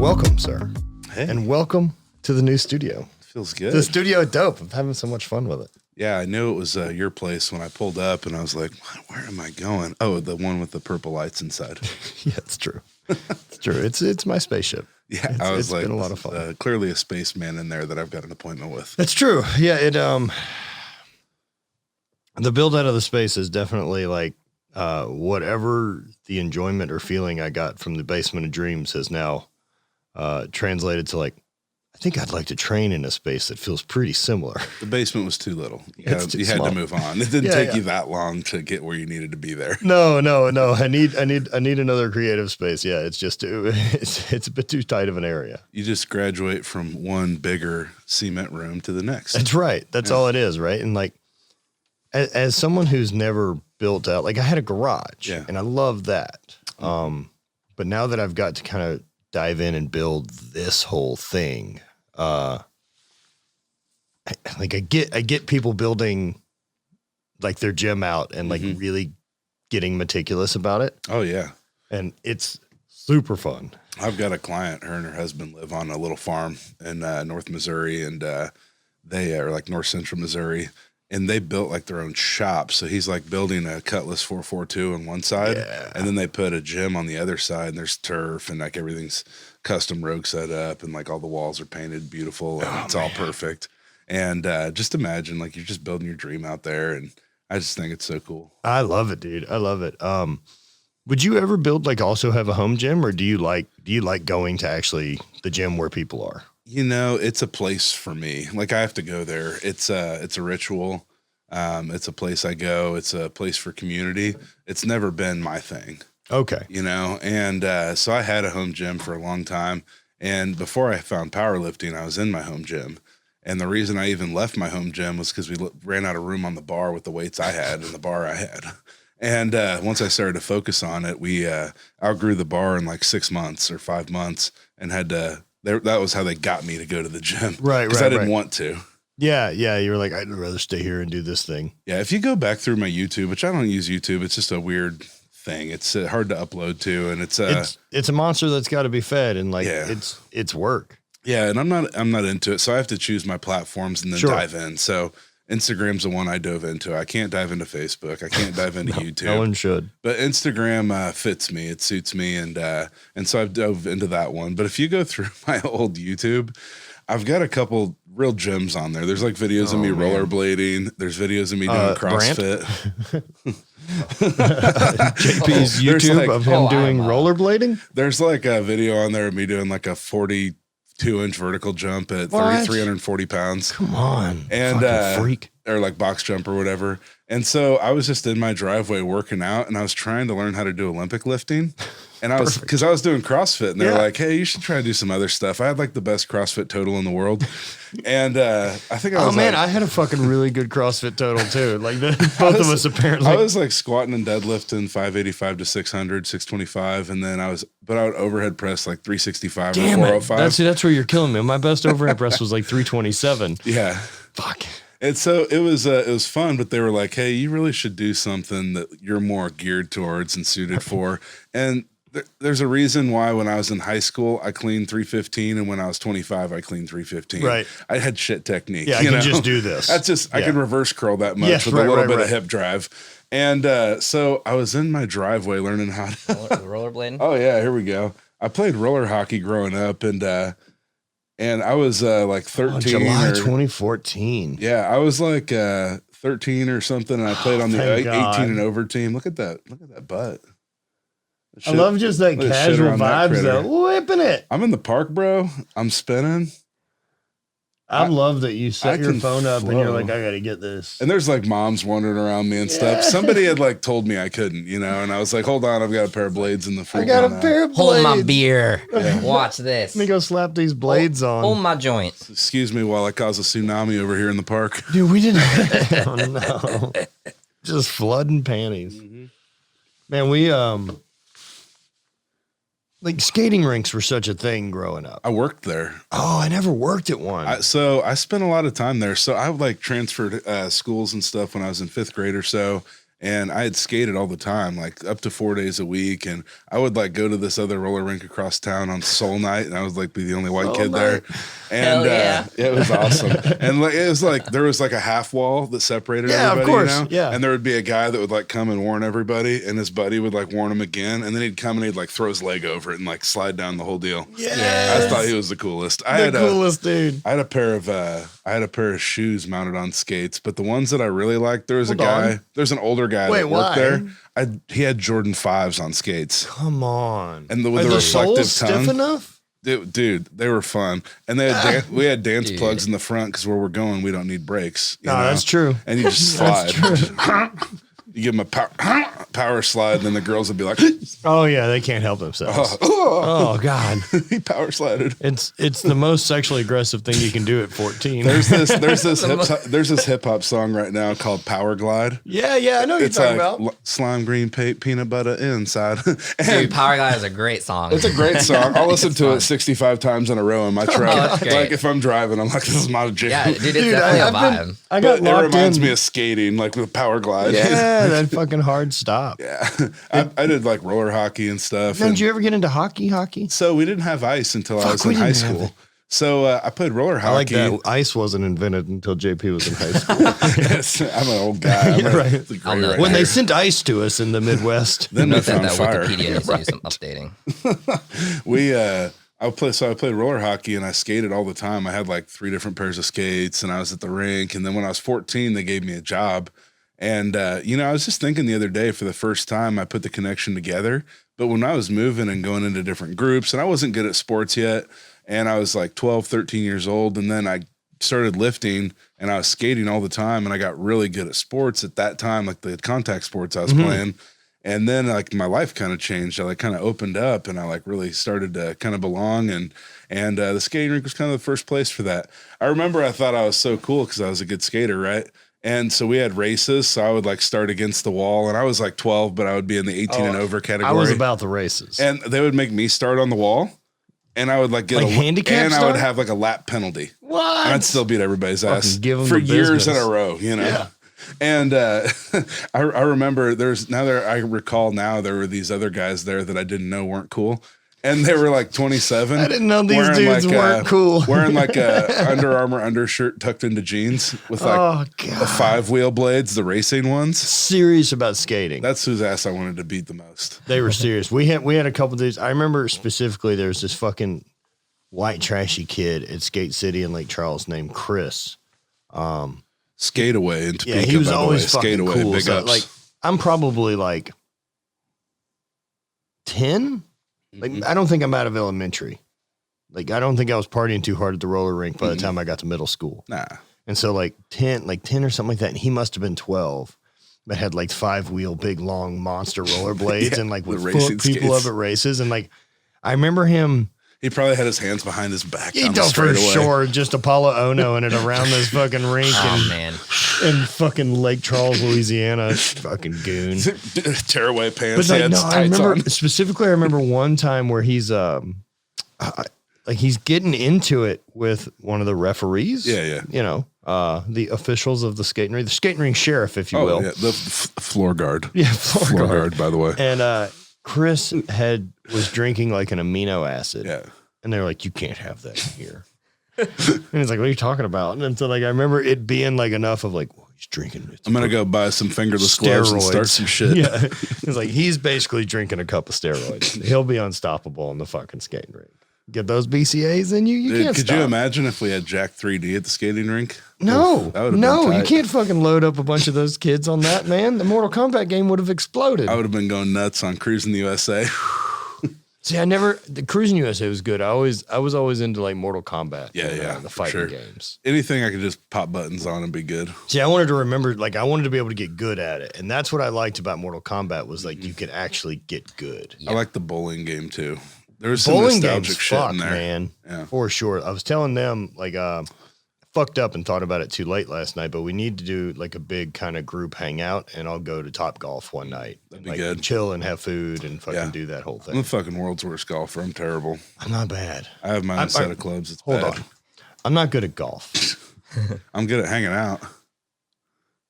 welcome, sir. Hey. And welcome to the new studio. Feels good. The studio dope. I'm having so much fun with it. Yeah, I knew it was your place when I pulled up, and I was like, where am I going? Oh, the one with the purple lights inside. Yeah, it's true. It's true. It's my spaceship. Yeah, I was like, been a lot of fun. Clearly a spaceman in there that I've got an appointment with. That's true. Yeah, the build out of the space is definitely like whatever the enjoyment or feeling I got from the Basement of Dreams has now translated to like, I think I'd like to train in a space that feels pretty similar. The basement was too little. You had to move on. It didn't take you that long to get where you needed to be there. No. I need another creative space. Yeah, it's just it's a bit too tight of an area. You just graduate from one bigger cement room to the next. That's right. That's all it is, right? And like, as someone who's never built out, like I had a garage, and I love that. But now that I've got to kind of dive in and build this whole thing, I get people building like their gym out and like really getting meticulous about it. Oh yeah. And it's super fun. I've got a client, her and her husband live on a little farm in North Missouri, and they are like North Central Missouri, and they built like their own shop. So he's like building a Cutlass 442 on one side, and then they put a gym on the other side, and there's turf, and like everything's custom rogue set up, and like all the walls are painted beautiful, and it's all perfect. And just imagine like you're just building your dream out there, and I just think it's so cool. I love it, dude. I love it. Would you ever build like also have a home gym, or do you like going to actually the gym where people are? You know, it's a place for me. Like I have to go there. It's a ritual. It's a place I go. It's a place for community. It's never been my thing. Okay. You know, and so I had a home gym for a long time. And before I found powerlifting, I was in my home gym. And the reason I even left my home gym was because we ran out of room on the bar with the weights I had and the bar I had. And once I started to focus on it, we outgrew the bar in like 6 months or 5 months, and had to. That was how they got me to go to the gym. Right. Because I didn't want to. Yeah. You were like, I'd rather stay here and do this thing. Yeah. If you go back through my YouTube, which I don't use YouTube, it's just a weird thing. It's hard to upload to, and it's a monster that's got to be fed, and like it's work. Yeah, and I'm not into it, so I have to choose my platforms and then dive in. So Instagram's the one I dove into. I can't dive into Facebook. I can't dive into YouTube. No one should. But Instagram fits me. It suits me, and so I've dove into that one. But if you go through my old YouTube, I've got a couple real gems on there. There's like videos of me rollerblading. There's videos of me doing CrossFit. JP's YouTube of him doing rollerblading. There's like a video on there of me doing like a 42-inch vertical jump at 340 pounds. Come on. And freak. Or like box jump or whatever. And so I was just in my driveway working out, and I was trying to learn how to do Olympic lifting. And I was doing CrossFit, and they were like, hey, you should try to do some other stuff. I had like the best CrossFit total in the world. And I think I was I had a fucking really good CrossFit total too. Like both of us apparently. I was like squatting and deadlifting 585 to 600, 625. And then I would overhead press like 365 or 405. That's where you're killing me. My best overhead press was like 327. Yeah. Fuck. And so it was fun, but they were like, hey, you really should do something that you're more geared towards and suited for. And there's a reason why when I was in high school, I cleaned 315. And when I was 25, I cleaned 315. Right. I had shit technique. Yeah, I can just do this. That's just, I can reverse curl that much with a little bit of hip drive. And so I was in my driveway learning how to rollerblading. Oh yeah, here we go. I played roller hockey growing up, and I was like 13. July 2014. Yeah, I was like 13 or something, and I played on the 18 and over team. Look at that butt. I love just that casual vibes though. Whipping it. I'm in the park, bro. I'm spinning. I love that you set your phone up and you're like, I got to get this. And there's like moms wandering around me and stuff. Somebody had like told me I couldn't, and I was like, hold on, I've got a pair of blades in the freaking. I got a pair of blades. Hold my beer. Yeah. Watch this. Let me go slap these blades on. Hold my joints. Excuse me while I cause a tsunami over here in the park. Dude, we didn't. Oh, no. Just flooding panties. Mm-hmm. Man, we like skating rinks were such a thing growing up. I worked there. Oh, I never worked at one. So I spent a lot of time there. So I like transferred schools and stuff when I was in 5th grade or so. And I had skated all the time, like up to 4 days a week. And I would like go to this other roller rink across town on Soul Night. And I was like be the only white kid there. And it was awesome. And like, it was like, there was like a half wall that separated everybody. Of course. You know? Yeah. And there would be a guy that would like come and warn everybody. And his buddy would like warn him again. And then he'd come and he'd like throw his leg over it and like slide down the whole deal. Yeah. I thought he was the coolest. Coolest dude. I had a pair of shoes mounted on skates, but the ones that I really liked, there's an older guy that worked there. He had Jordan 5s on skates. Come on. And with the reflective soles tongue. Stiff enough? Dude, they were fun. And they had we had dance plugs in the front because where we're going, we don't need brakes. No, that's true. And you just slide. You give them a power slide, and then the girls would be like, "Oh yeah, they can't help themselves." Oh God, he power slided. It's the most sexually aggressive thing you can do at 14. There's this hip hop song right now called Power Glide. Yeah, I know what you're talking about. Slime green peanut butter inside. Dude, Power Glide is a great song. It's a great song. I'll listen to it 65 times in a row in my truck. Like if I'm driving, I'm like, this is my jam. Yeah, dude, it's definitely a vibe. It reminds me of skating, like with Power Glide. Yeah, that fucking hard stop. Yeah, I did like roller hockey and stuff. Did you ever get into hockey? So we didn't have ice until I was in high school. So I played roller hockey. I like that. Ice wasn't invented until JP was in high school. Yes, I'm an old guy. When they sent ice to us in the Midwest, then we found fire. Wikipedia needs to do some updating. I played roller hockey and I skated all the time. I had like 3 different pairs of skates and I was at the rink. And then when I was 14, they gave me a job. And, I was just thinking the other day for the first time, I put the connection together. But when I was moving and going into different groups, and I wasn't good at sports yet, and I was like 12, 13 years old, and then I started lifting and I was skating all the time, and I got really good at sports at that time, like the contact sports I was playing. And then like my life kind of changed. I like kind of opened up and I like really started to kind of belong. And the skating rink was kind of the first place for that. I remember I thought I was so cool because I was a good skater, right? And so we had races. So I would like start against the wall, and I was like 12, but I would be in the 18 and over category. I was about the races. And they would make me start on the wall, and I would like get like a handicap and start? I would have like a lap penalty. What? And I'd still beat everybody's ass for years in a row, Yeah. And I remember I recall now there were these other guys there that I didn't know weren't cool. And they were like 27. I didn't know these dudes weren't cool. Wearing like a Under Armour undershirt tucked into jeans with like the 5-wheel blades, the racing ones. Serious about skating. That's whose ass I wanted to beat the most. They were serious. We had a couple of dudes. I remember specifically there was this fucking white trashy kid at Skate City in Lake Charles named Chris. Skate Away in Topeka, he was by the always way. fucking Skate Away, cool. big So, ups. like, I'm probably like 10. Like, I don't think I'm out of elementary. Like, I don't think I was partying too hard at the roller rink by the time I got to middle school. Nah. And so like 10 or something like that. And he must have been 12, but had like 5-wheel, big, long monster roller blades and like would fuck people up at races. And like, I remember him. He probably had his hands behind his back. He don't for sure. Just Apollo Ono in it around this fucking rink in fucking Lake Charles, Louisiana. Fucking goon. Tearaway pants. But like, no, I remember on. specifically. I remember one time where he's like he's getting into it with one of the referees. Yeah. You know, the officials of the skating ring sheriff, if you will. Yeah, the floor guard. Yeah, floor guard, by the way. And Chris was drinking like an amino acid. Yeah. And they're like, you can't have that here. And he's like, what are you talking about? And so like I remember it being like enough of like, well, he's drinking. I'm gonna go buy some fingerless gloves and start some shit. Yeah. He's like, he's basically drinking a cup of steroids. He'll be unstoppable in the fucking skating rink. Get those BCAs in you Dude, can't could stop. you imagine if we had Jack 3D at the skating rink? No, that you can't fucking load up a bunch of those kids on that, man. The Mortal Kombat game would have exploded. I would have been going nuts on Cruising the USA. See, the Cruising USA was good. I was always into like Mortal Kombat. Yeah, the fighting games. Anything I could just pop buttons on and be good. See, I wanted to remember, like, I wanted to be able to get good at it, and that's what I liked about Mortal Kombat was like you could actually get good. I like the bowling game too. There's some bowling nostalgic games, shit in there, man. Yeah, for sure. I was telling them like, fucked up and thought about it too late last night, but we need to do like a big kind of group hangout, and I'll go to Top Golf one night. That'd be like, good. Chill and have food and fucking do that whole thing. I'm the fucking world's worst golfer. I'm terrible. I'm not bad. I have my own set of clubs. It's hold bad. on. I'm not good at golf. I'm good at hanging out.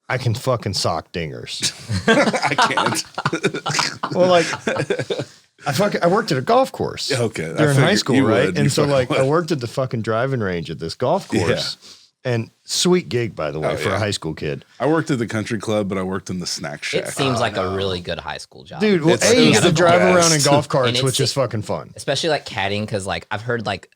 I can fucking sock dingers. I can't. Well, like I worked at a golf course. Okay. During high school, right? Would. And so like I worked at the fucking driving range at this golf course. And sweet gig, by the way, for a high school kid. I worked at the country club, but I worked in the snack shack. It seems like a really good high school job. Dude, well, It's you like get to the drive best. around in golf carts, And which is fucking fun. Especially like caddying, because like I've heard like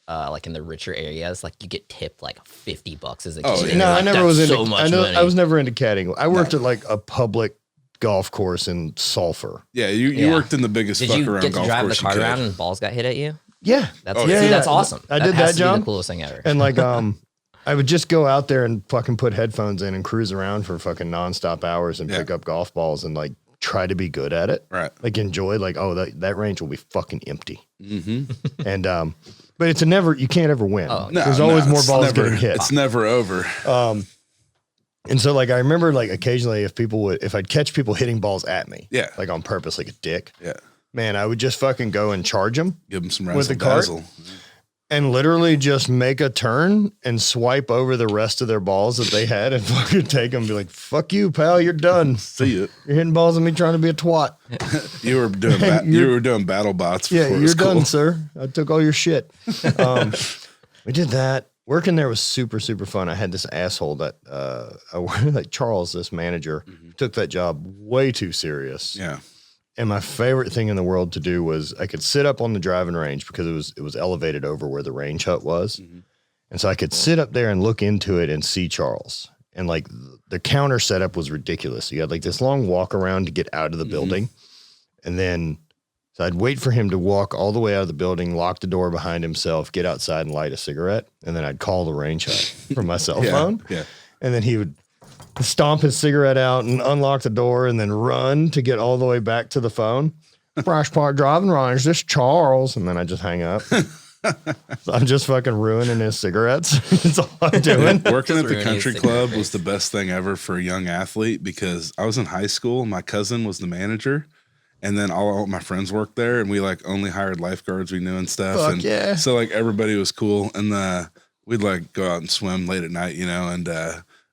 like in the richer areas, like you get tipped like $50 as a kid. Oh, yeah. No, I Like, never that's was into. so much money. I was never into caddying. I worked at like a public golf course in Sulphur. Yeah, you worked in the the Did fuck you around get to golf drive the course cart you could. around and balls got hit at you? Yeah, That's Oh, see, yeah. that's awesome. I did has that to be job. the coolest thing ever. and like I would just go out there and fucking put headphones in and cruise around for fucking nonstop hours and pick up golf balls and like try to be good at it. Right. Like enjoy like, oh, that range will be fucking empty. Mm-hmm. And but it's you can't ever win. Oh, There's always more it's balls never, getting hit. It's never over. And so like I remember like occasionally if I'd catch people hitting balls at me, like on purpose, like a dick, man, I would just fucking go and charge them Give them some with the razzle cart dazzle. and literally just make a turn and swipe over the rest of their balls that they had and fucking take them and be like, fuck you, pal, you're done. See it. You're hitting balls at me trying to be a twat. You were doing battle bots. Yeah, before it you're was done, cool. sir. I took all your shit. We did that. Working there was super, super fun. I had this asshole that like Charles, this manager, took that job way too serious. Yeah. And my favorite thing in the world to do was I could sit up on the driving range because it was elevated over where the range hut was. And so I could sit up there and look into it and see Charles. And like the counter setup was ridiculous. You had like this long walk around to get out of the building. And then so I'd wait for him to walk all the way out of the building, lock the door behind himself, get outside and light a cigarette. And then I'd call the range hut from my cell phone. Yeah. And then he would stomp his cigarette out and unlock the door and then run to get all the way back to the phone. Brush Park driving range, this Charles. And then I just hang up. So I'm just fucking ruining his cigarettes. That's all I'm doing. Working at the ruining country his club cigarette was the best thing ever for a young athlete because I was in high school. My cousin was the manager. And then all my friends worked there, and we like only hired lifeguards we knew and stuff. Fuck and yeah. So like everybody was cool, and we'd like go out and swim late at night, and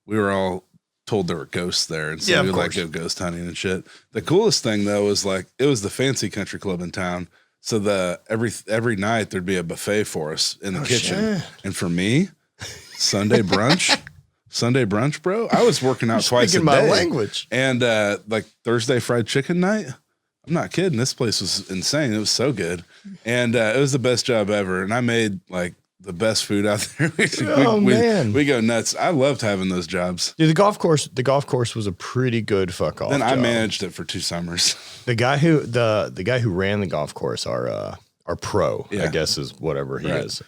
we were all told there were ghosts there, and so of we'd like course. go ghost hunting and shit. The coolest thing though was like it was the fancy country club in town. So every night there'd be a buffet for us in the kitchen, shit. and for me, Sunday brunch, bro. I was working out twice a Speaking day. my language. And like Thursday fried chicken night. I'm not kidding. This place was insane. It was so good. And it was the best job ever. And I made like the best food out there. Man. We go nuts. I loved having those jobs. Dude, the golf course was a pretty good fuck off. Then I job. managed it for 2 summers. The guy who ran the golf course, our pro, I guess is whatever he Right. is.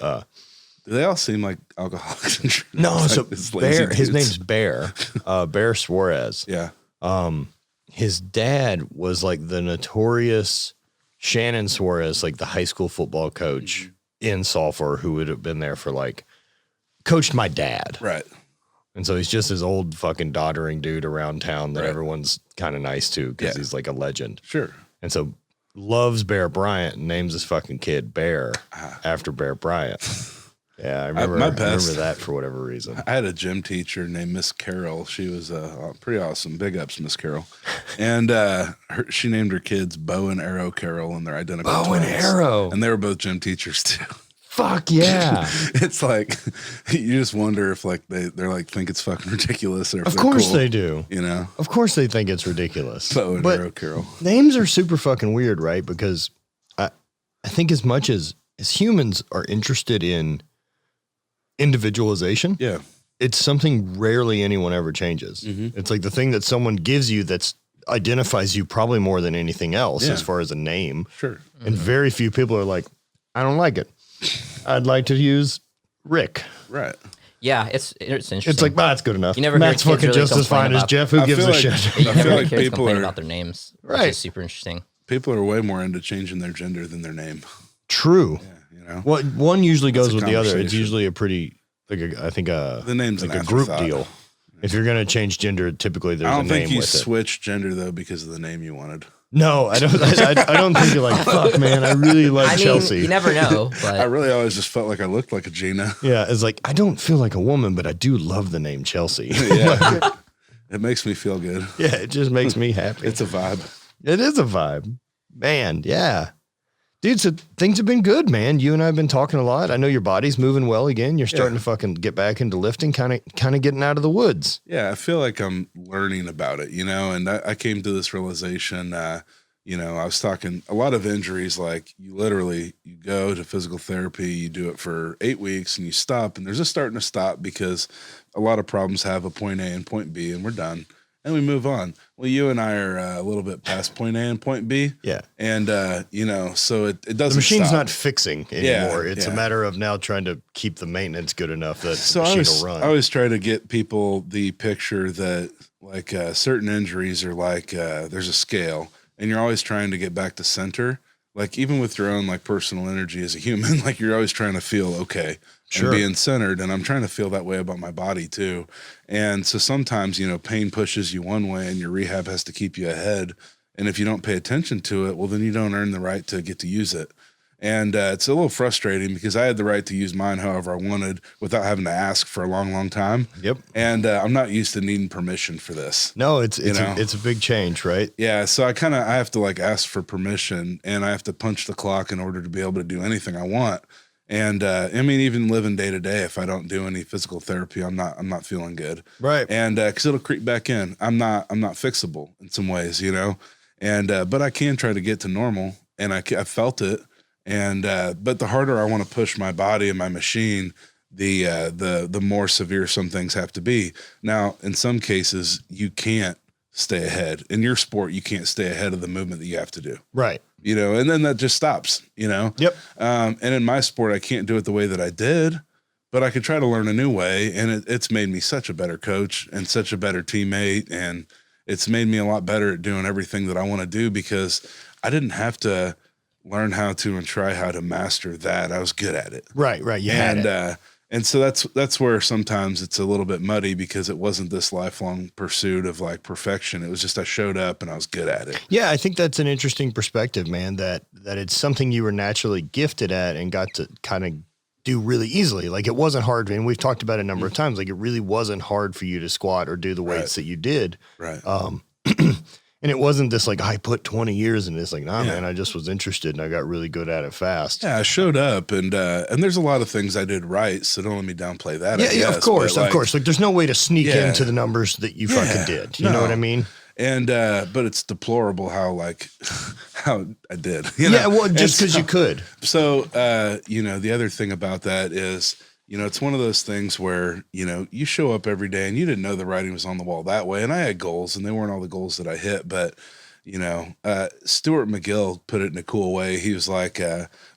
Do they all seem like alcoholics? And shit? No, It's so like this lazy Bear, his dudes. name's Bear, Bear Suarez. Yeah. His dad was like the notorious Shannon Suarez, like the high school football coach in Sulphur, who would have been there for like coached my dad. Right. And so he's just this old fucking doddering dude around town that Right. everyone's kind of nice to because Yeah. he's like a legend. Sure. And so loves Bear Bryant and names his fucking kid Bear after Bear Bryant. Yeah, I remember that for whatever reason. I had a gym teacher named Miss Carol. She was pretty awesome. Big ups, Miss Carol. And she named her kids Bow and Arrow Carol, and they're identical Bow and twins. Arrow. And they were both gym teachers too. Fuck yeah. It's like you just wonder if like they're like think it's fucking ridiculous or if Of they're course cool, they do. You know, Of course they think it's ridiculous. Bow and But Arrow Carol. names are super fucking weird, right? Because I think as much as humans are interested in individualization, Yeah. it's something rarely anyone ever changes. It's like the thing that someone gives you that's identifies you probably more than anything else Yeah. as far as a name. Sure. And very few people are like, I don't like it. I'd like to use Rick. Right. Yeah, it's interesting. It's like, that's good enough. You never Matt's hear kids fucking really just as complain fine as about- Jeff. Who I gives feel a like- shit? You I never feel hear like kids people complain are about their names, which Right. is super interesting. people are way more into changing their gender than their name. True. Yeah, you know. Well, one usually That's goes a with the other. It's conversation. usually a pretty, I think The name's like an a group afterthought. deal. If you're going to change gender, typically there's I a don't name think you with it. switch gender though because of the name you wanted. No, I don't. I don't think you're like, fuck, man. I really like Chelsea. You never know. But I really always just felt like I looked like a Gina. Yeah, it's like I don't feel like a woman, but I do love the name Chelsea. Yeah, it makes me feel good. Yeah, it just makes me happy. It's a vibe. It is a vibe, man. Yeah, dude. So things have been good, man. You and I have been talking a lot. I know your body's moving well again. You're starting to fucking get back into lifting, kind of getting out of the woods. Yeah, I feel like I'm learning about it, and I came to this realization. I was talking a lot of injuries, like you go to physical therapy, you do it for 8 weeks and you stop, and there's a starting to stop because a lot of problems have a point A and point B, and we're done. And we move on. Well, you and I are a little bit past point A and point B. Yeah. And, so it doesn't The machine's stop. not fixing anymore. It's a matter of now trying to keep the maintenance good enough that the machine will run. I always try to get people the picture that like certain injuries are like there's a scale, and you're always trying to get back to center. Like even with your own like personal energy as a human, like you're always trying to feel okay and being centered. And I'm trying to feel that way about my body too. And so sometimes, pain pushes you one way and your rehab has to keep you ahead. And if you don't pay attention to it, well, then you don't earn the right to get to use it. And it's a little frustrating because I had the right to use mine however I wanted without having to ask for a long, long time. Yep. And I'm not used to needing permission for this. No, it's a big change, right? Yeah. So I have to like ask for permission, and I have to punch the clock in order to be able to do anything I want. And even living day to day, if I don't do any physical therapy, I'm not feeling good. Right. And because it'll creep back in. I'm not fixable in some ways, And but I can try to get to normal, and I felt it. And but the harder I want to push my body and my machine, the more severe some things have to be. Now, in some cases, you can't stay ahead. In your sport, you can't stay ahead of the movement that you have to do. Right. And then that just stops, Yep. And in my sport, I can't do it the way that I did, but I could try to learn a new way. And it's made me such a better coach and such a better teammate. And it's made me a lot better at doing everything that I want to do because I didn't have to learn how to and try how to master that. I was good at it. Right. You had it. And so that's where sometimes it's a little bit muddy because it wasn't this lifelong pursuit of like perfection. It was just I showed up and I was good at it. Yeah, I think that's an interesting perspective, man, that it's something you were naturally gifted at and got to kind of do really easily. Like it wasn't hard. And we've talked about it a number of times. Like it really wasn't hard for you to squat or do the weights that you did. Right. And it wasn't this like, I put 20 years in this. Like, nah, man, I just was interested and I got really good at it fast. Yeah, I showed up and there's a lot of things I did right. So don't let me downplay that. Yeah, of course. Like there's no way to sneak into the numbers that you fucking did. You know what I mean? And, but it's deplorable how I did. Yeah, well, just because you could. So, the other thing about that is, it's one of those things where, you show up every day and you didn't know the writing was on the wall that way. And I had goals and they weren't all the goals that I hit. But, Stuart McGill put it in a cool way. He was like,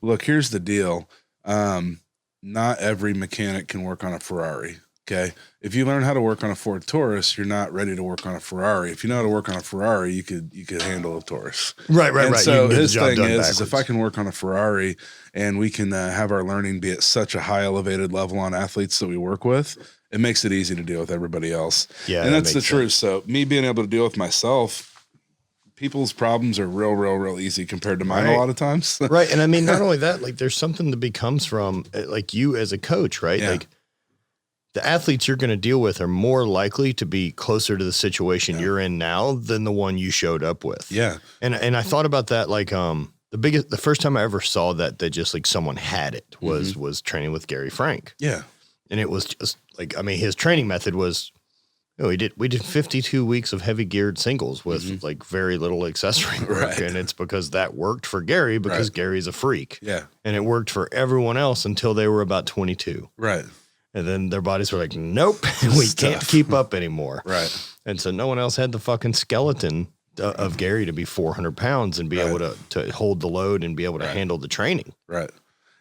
look, here's the deal. Not every mechanic can work on a Ferrari. Okay. If you learn how to work on a Ford Taurus, you're not ready to work on a Ferrari. If you know how to work on a Ferrari, you could handle a Taurus. Right. So his thing is if I can work on a Ferrari and we can have our learning be at such a high elevated level on athletes that we work with, it makes it easy to deal with everybody else. Yeah. And that's the truth. So me being able to deal with myself, people's problems are real easy compared to mine a lot of times. Right. And I mean, not only that, like there's something that becomes from like you as a coach, right? Yeah. Like the athletes you're going to deal with are more likely to be closer to the situation you're in now than the one you showed up with. Yeah. And I thought about that, like, the first time I ever saw that just like someone had it was training with Gary Frank. Yeah. And it was just like, I mean, his training method was, we did 52 weeks of heavy geared singles with like very little accessory work. Right. And it's because that worked for Gary because Gary's a freak. Yeah. And it worked for everyone else until they were about 22. Right. And then their bodies were like, nope, we can't keep up anymore. Right. And so no one else had the fucking skeleton of Gary to be 400 pounds and be able to hold the load and be able to handle the training. Right.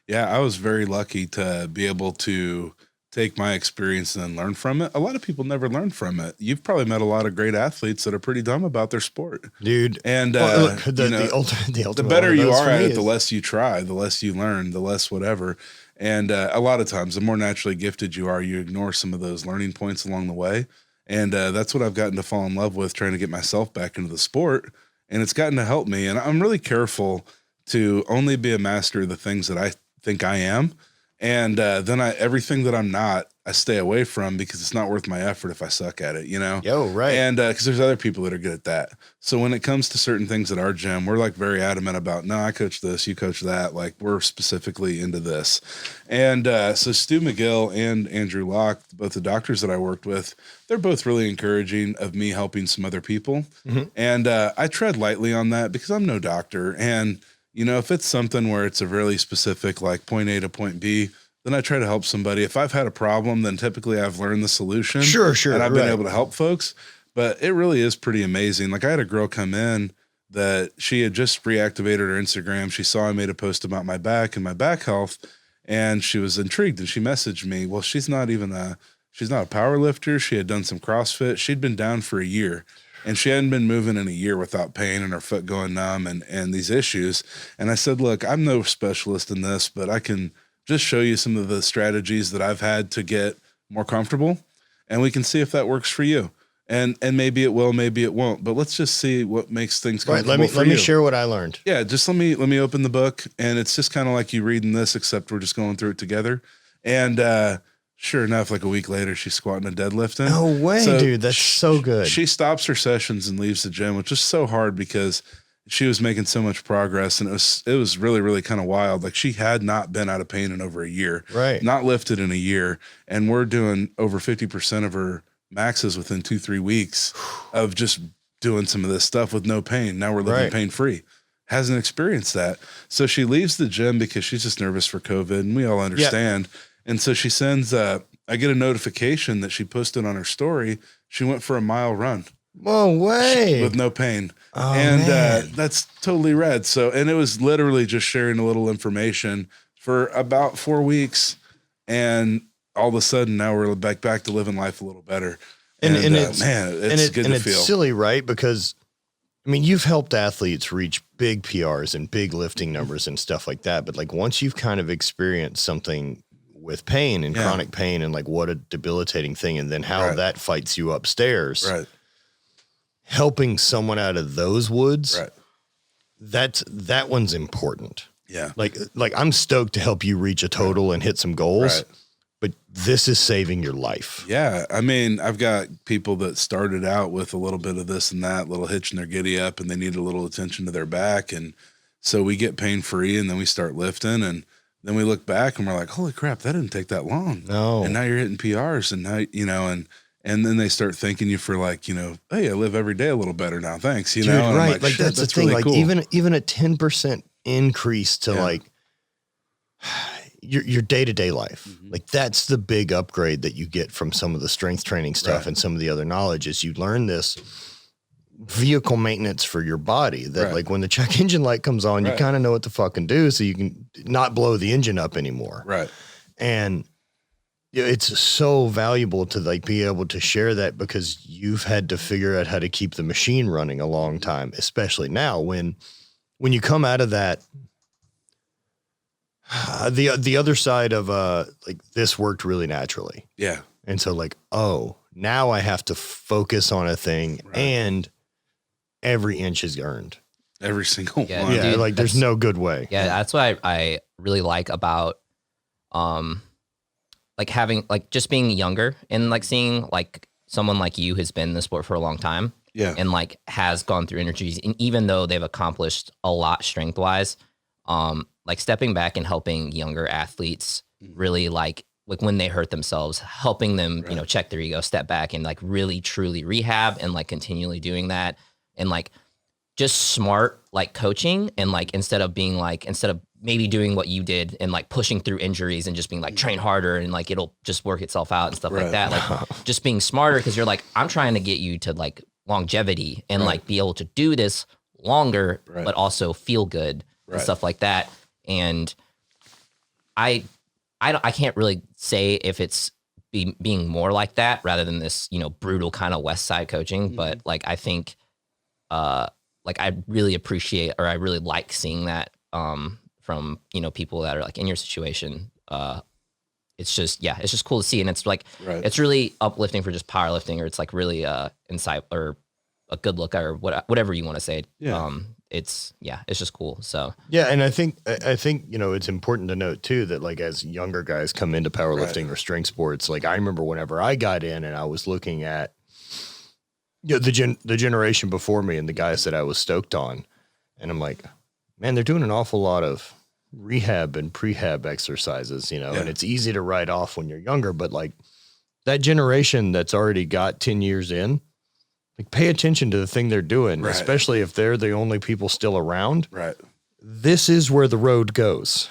Yeah, I was very lucky to be able to take my experience and then learn from it. A lot of people never learn from it. You've probably met a lot of great athletes that are pretty dumb about their sport. Dude. And look, the ultimate the better you are at it, is the less you try, the less you learn, the less whatever. And a lot of times, the more naturally gifted you are, you ignore some of those learning points along the way. And that's what I've gotten to fall in love with, trying to get myself back into the sport. and it's gotten to help me. And I'm really careful to only be a master of the things that I think I am. And then everything that I'm not, I stay away from, because it's not worth my effort if I suck at it, you know? Yo, right. And because there's other people that are good at that. So when it comes to certain things at our gym, we're like very adamant about, no, I coach this, you coach that. Like, we're specifically into this. And so Stu McGill and Andrew Locke, both the doctors that I worked with, they're both really encouraging of me helping some other people. Mm-hmm. And I tread lightly on that because I'm no doctor. And you know, if it's something where it's a really specific, like point A to point B, then I try to help somebody. If I've had a problem, then typically I've learned the solution. Sure. And I've been able to help folks. But it really is pretty amazing. Like, I had a girl come in that she had just reactivated her Instagram. She saw I made a post about my back and my back health, and she was intrigued, and she messaged me. Well, she's not a power lifter. She had done some CrossFit. She'd been down for a year. And she hadn't been moving in a year without pain and her foot going numb and these issues. And I said, look, I'm no specialist in this, but I can just show you some of the strategies that I've had to get more comfortable. And we can see if that works for you. And maybe it will, maybe it won't. But let's just see what makes things comfortable. Right, let me share what I learned. Yeah, just let me open the book. And it's just kind of like you reading this, except we're just going through it together. And sure enough, like a week later, she's squatting and deadlifting. No way, dude. That's so good. She stops her sessions and leaves the gym, which is so hard because she was making so much progress, and it was really, really kind of wild. Like, she had not been out of pain in over a year, right? Not lifted in a year, and we're doing over 50% of her maxes within 2-3 weeks of just doing some of this stuff with no pain. Now we're living pain free. Hasn't experienced that, so she leaves the gym because she's just nervous for COVID, and we all understand. Yeah. And so she sends, I get a notification that she posted on her story. She went for a mile run. Whoa, way. With no pain. Oh, and man. That's totally rad. So, and it was literally just sharing a little information for about 4 weeks. And all of a sudden now we're back to living life a little better. And it's, man, it's good to feel. It's silly, right? Because, I mean, you've helped athletes reach big PRs and big lifting numbers and stuff like that. But like, once you've kind of experienced something with pain and chronic pain, and like what a debilitating thing, and then how that fights you upstairs, helping someone out of those woods, that one's important. Yeah. Like I'm stoked to help you reach a total and hit some goals, but this is saving your life. Yeah. I mean, I've got people that started out with a little bit of this and that, little hitch in their giddy up, and they need a little attention to their back. And so we get pain free, and then we start lifting, and then we look back and we're like, holy crap, that didn't take that long. No. And now you're hitting PRs, and now, you know, and then they start thanking you for, like, you know, hey, I live every day a little better now. Thanks. You Dude, know, and right. I'm like that's the thing. Really like cool. even a 10% increase to like your day-to-day life. Mm-hmm. Like, that's the big upgrade that you get from some of the strength training stuff and some of the other knowledge, is you learn this vehicle maintenance for your body, that like when the check engine light comes on, you kind of know what to fucking do, so you can not blow the engine up anymore. Right. And it's so valuable to like be able to share that, because you've had to figure out how to keep the machine running a long time, especially now when you come out of that, the other side of like, this worked really naturally. Yeah. And so like, oh, now I have to focus on a thing, and every inch is earned. Every single one. Yeah, dude, like there's no good way. Yeah, that's what I really like about like having, like, just being younger and like seeing like someone like you who's been in the sport for a long time. Yeah. And like has gone through injuries, and even though they've accomplished a lot strength wise, like stepping back and helping younger athletes really like when they hurt themselves, helping them, you know, check their ego, step back, and like really truly rehab, and like continually doing that, and like just smart like coaching, and like instead of maybe doing what you did and like pushing through injuries and just being like, train harder and like it'll just work itself out and stuff like that. Like just being smarter, because you're like, I'm trying to get you to like longevity and like be able to do this longer, but also feel good and stuff like that. And I can't really say if it's being more like that rather than this, you know, brutal kind of West Side coaching. But like, I think, like I really appreciate, or I really like seeing that, from, you know, people that are like in your situation. It's just cool to see. And it's like, it's really uplifting for just powerlifting, or it's like really, insight or a good look or whatever you want to say. Yeah. It's just cool. So yeah, and I think it's important to note too that like as younger guys come into powerlifting or strength sports, like I remember whenever I got in and I was looking at the generation before me and the guys that I was stoked on, and I'm like, man, they're doing an awful lot of rehab and prehab exercises, and it's easy to write off when you're younger, but like that generation that's already got 10 years in, like pay attention to the thing they're doing, especially if they're the only people still around. Right. This is where the road goes.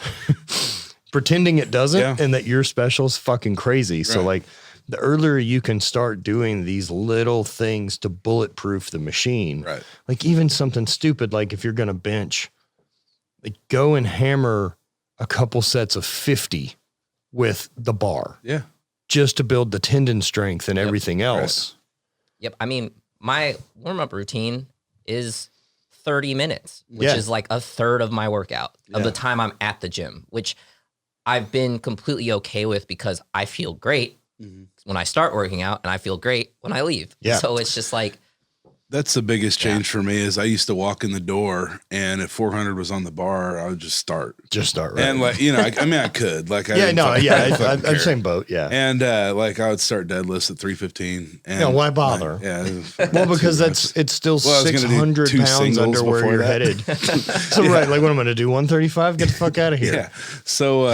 Pretending it doesn't and that you're special is fucking crazy. Right. So like the earlier you can start doing these little things to bulletproof the machine, like even something stupid, like if you're going to bench, like go and hammer a couple sets of 50 with the bar. Yeah. Just to build the tendon strength and everything else. Right. Yep. I mean, my warm-up routine is 30 minutes, which is like a third of my workout of the time I'm at the gym, which I've been completely okay with because I feel great when I start working out and I feel great when I leave. Yeah. So it's just like, that's the biggest change for me is I used to walk in the door and if 400 was on the bar, I would just start. Right. And like, I could like, I'm same boat. Yeah. And like I would start deadlifts at 315. And why bother? Well, because it's still 600 pounds under where you're headed. So like what I'm going to do, 135, get the fuck out of here. Yeah. So,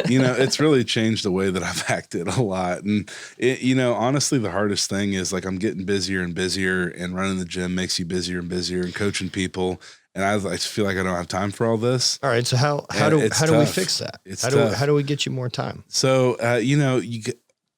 it's really changed the way that I've acted a lot. And honestly, the hardest thing is like, I'm getting busier and busier and running the gym makes you busier and busier and coaching people. And I feel like I don't have time for all this. All right. So how do we fix that? How do we get you more time? So,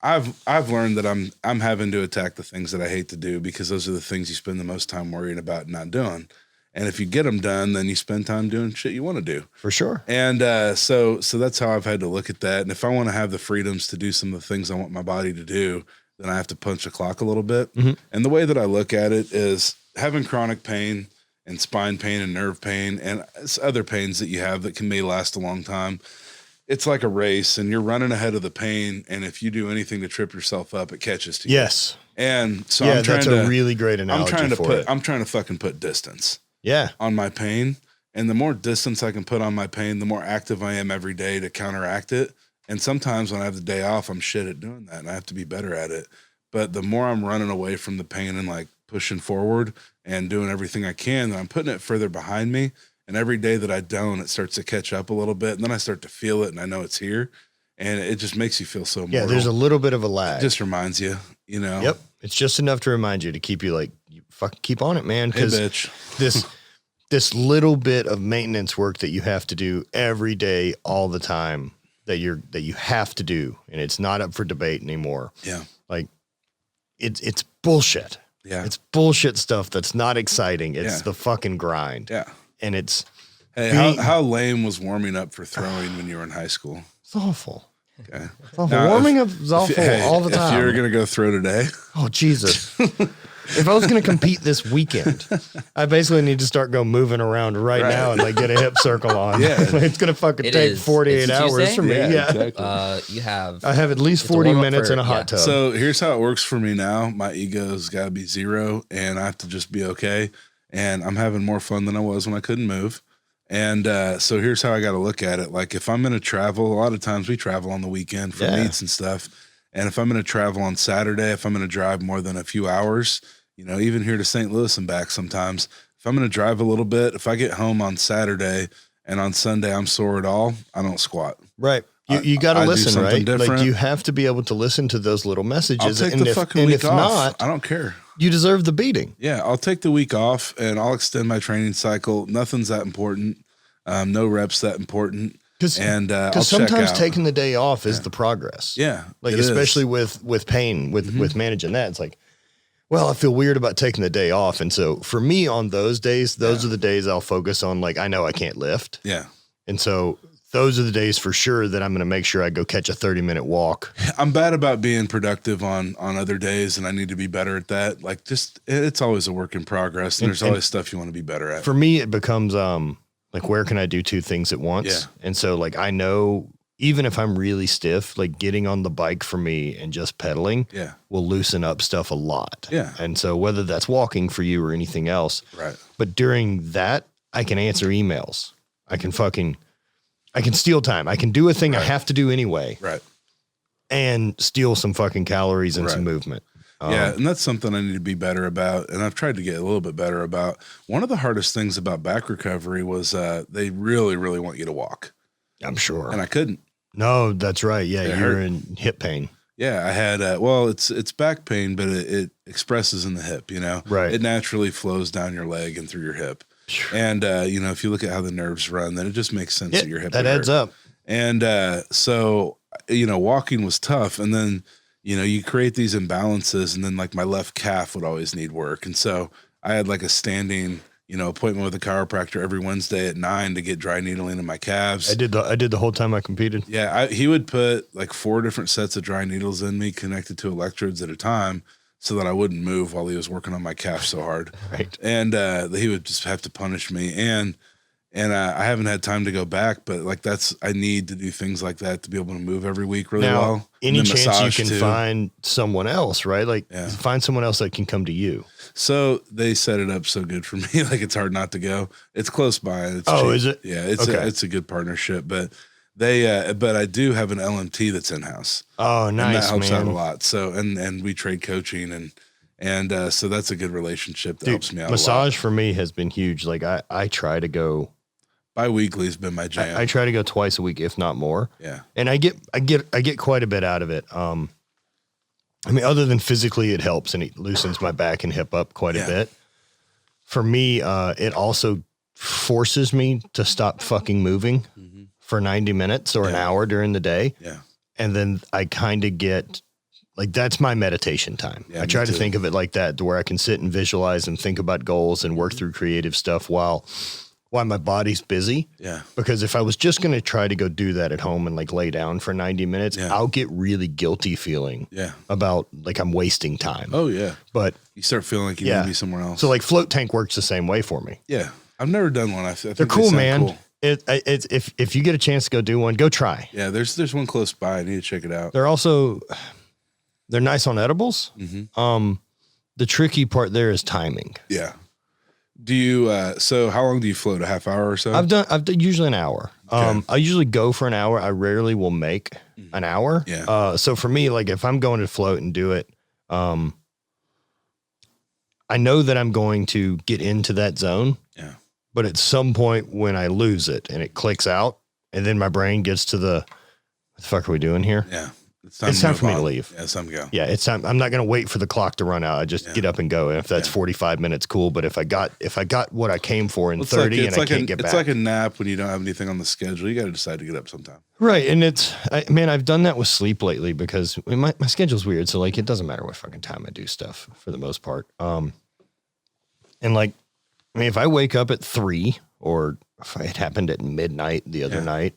I've learned that I'm having to attack the things that I hate to do because those are the things you spend the most time worrying about not doing. And if you get them done, then you spend time doing shit you want to do. For sure. And so that's how I've had to look at that. And if I want to have the freedoms to do some of the things I want my body to do, then I have to punch the clock a little bit. Mm-hmm. And the way that I look at it is having chronic pain and spine pain and nerve pain and other pains that you have that may last a long time. It's like a race and you're running ahead of the pain. And if you do anything to trip yourself up, it catches to you. Yes. And so I'm trying that's a really great analogy I'm trying to fucking put distance on my pain. And the more distance I can put on my pain, the more active I am every day to counteract it. And sometimes when I have the day off, I'm shit at doing that and I have to be better at it. But the more I'm running away from the pain and like pushing forward and doing everything I can, then I'm putting it further behind me. And every day that I don't, it starts to catch up a little bit. And then I start to feel it and I know it's here. And it just makes you feel so mortal. Yeah, there's a little bit of a lag. It just reminds you, Yep. It's just enough to remind you to keep you like, you fucking keep on it, man. Because this little bit of maintenance work that you have to do every day, all the time, that you have to do, and it's not up for debate anymore. Yeah. Like it's bullshit. Yeah. It's bullshit stuff that's not exciting. It's the fucking grind. Yeah. And it's how lame was warming up for throwing when you were in high school? It's awful. Okay. It's awful. Now, warming up is awful all the time. If you were gonna go throw today. Oh Jesus. If I was going to compete this weekend, I basically need to start moving around right now and like get a hip circle on. Yeah. It's going to fucking take 48 hours for me. Yeah. Exactly. I have at least 40 minutes in a hot tub. So here's how it works for me now. My ego's got to be 0 and I have to just be okay. And I'm having more fun than I was when I couldn't move. And so here's how I got to look at it. Like if I'm going to travel, a lot of times we travel on the weekend for meets and stuff. And if I'm going to travel on Saturday, if I'm going to drive more than a few hours, even here to St. Louis and back sometimes, if I'm going to drive a little bit, if I get home on Saturday and on Sunday I'm sore at all, I don't squat. Right. You got to listen, right? Different. Like you have to be able to listen to those little messages. I'll take the fucking week off. Not, I don't care. You deserve the beating. Yeah. I'll take the week off and I'll extend my training cycle. Nothing's that important. No reps that important. Because sometimes taking the day off is the progress. Yeah. Like, especially with pain, with managing that. It's like, well, I feel weird about taking the day off. And so for me on those days, those are the days I'll focus on. Like, I know I can't lift. Yeah. And so those are the days for sure that I'm going to make sure I go catch a 30-minute walk. I'm bad about being productive on other days. And I need to be better at that. Like it's always a work in progress. And there's always stuff you want to be better at. For me, it becomes, like, where can I do two things at once? Yeah. And so like, I know even if I'm really stiff, like getting on the bike for me and just pedaling will loosen up stuff a lot. Yeah. And so whether that's walking for you or anything else, right. But during that, I can answer emails. I can steal time. I can do a thing I have to do anyway. Right. And steal some fucking calories and some movement. Yeah, and that's something I need to be better about, and I've tried to get a little bit better about. One of the hardest things about back recovery was they really, really want you to walk. I'm sure. And I couldn't. No, that's right. Yeah, you're in hip pain. Yeah, I had, it's back pain, but it expresses in the hip, you know? Right. It naturally flows down your leg and through your hip. And, if you look at how the nerves run, then it just makes sense that your hip that adds up. And so, walking was tough. And then, you create these imbalances, and then like my left calf would always need work. And so I had like a standing, appointment with a chiropractor every Wednesday at 9 to get dry needling in my calves. I did the whole time I competed. Yeah. He would put like 4 different sets of dry needles in me connected to electrodes at a time so that I wouldn't move while he was working on my calf so hard. Right. And he would just have to punish me. And I haven't had time to go back, but like I need to do things like that to be able to move every week really well. Any chance you can find someone else, right? Like find someone else that can come to you. So they set it up so good for me. Like it's hard not to go. It's close by. It's cheap. Is it? Yeah. It's a good partnership, but but I do have an LMT that's in-house. Oh, nice. And that helps man. out a lot. So, and we trade coaching and so that's a good relationship that helps me out. Massage for me has been huge. Like I try to go. Bi-weekly has been my jam. I try to go twice a week, if not more. Yeah. And I get quite a bit out of it. Other than physically it helps and it loosens my back and hip up quite a bit. For me, it also forces me to stop fucking moving for 90 minutes or an hour during the day. Yeah. And then I kind of get like, that's my meditation time. I try to think of it like that, to where I can sit and visualize and think about goals and work through creative stuff while my body's busy. Yeah. Because if I was just going to try to go do that at home and like lay down for 90 minutes, I'll get really guilty feeling about like I'm wasting time. Oh yeah. But you start feeling like you need to be somewhere else. So like float tank works the same way for me. Yeah. I've never done one. I think they're cool, man. Cool. It's if you get a chance to go do one, go try. Yeah. There's one close by. I need to check it out. They're nice on edibles. Mm-hmm. The tricky part there is timing. Yeah. Do you, so how long do you float? A half hour or so? I've done usually an hour. Okay. I usually go for an hour. I rarely will make an hour. Yeah. So for me, like if I'm going to float and do it, I know that I'm going to get into that zone. Yeah. But at some point when I lose it and it clicks out and then my brain gets to what the fuck are we doing here? Yeah. It's time for me to leave. Yeah, it's time to go. Yeah, it's time. I'm not going to wait for the clock to run out. I just get up and go. And if that's 45 minutes, cool. But if I got what I came for in 30 and I can't get back. It's like a nap when you don't have anything on the schedule. You got to decide to get up sometime. Right. And I've done that with sleep lately because my schedule's weird. So like, it doesn't matter what fucking time I do stuff for the most part. And like, if I wake up at 3 or if it happened at midnight the other night,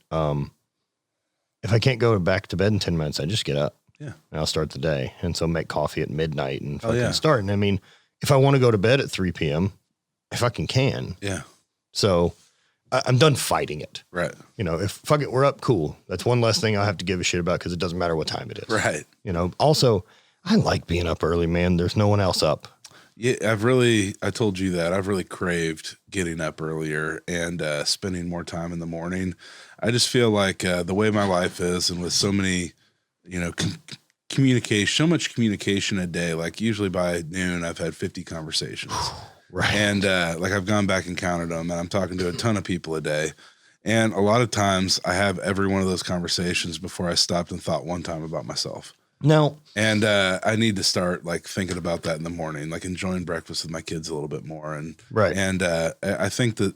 if I can't go back to bed in 10 minutes, I just get up. Yeah. And I'll start the day. And so make coffee at midnight and fucking start. And if I want to go to bed at 3 p.m., I fucking can. Yeah. So I'm done fighting it. Right. If fuck it, we're up, cool. That's one less thing I'll have to give a shit about because it doesn't matter what time it is. Right. Also, I like being up early, man. There's no one else up. Yeah, I told you that I've really craved getting up earlier and spending more time in the morning. I just feel like the way my life is, and with so many, communication, so much communication a day, like usually by noon, I've had 50 conversations. Right. And like I've gone back and counted them, and I'm talking to a ton of people a day. And a lot of times I have every one of those conversations before I stopped and thought one time about myself. No. And I need to start like thinking about that in the morning, like enjoying breakfast with my kids a little bit more. And And I think that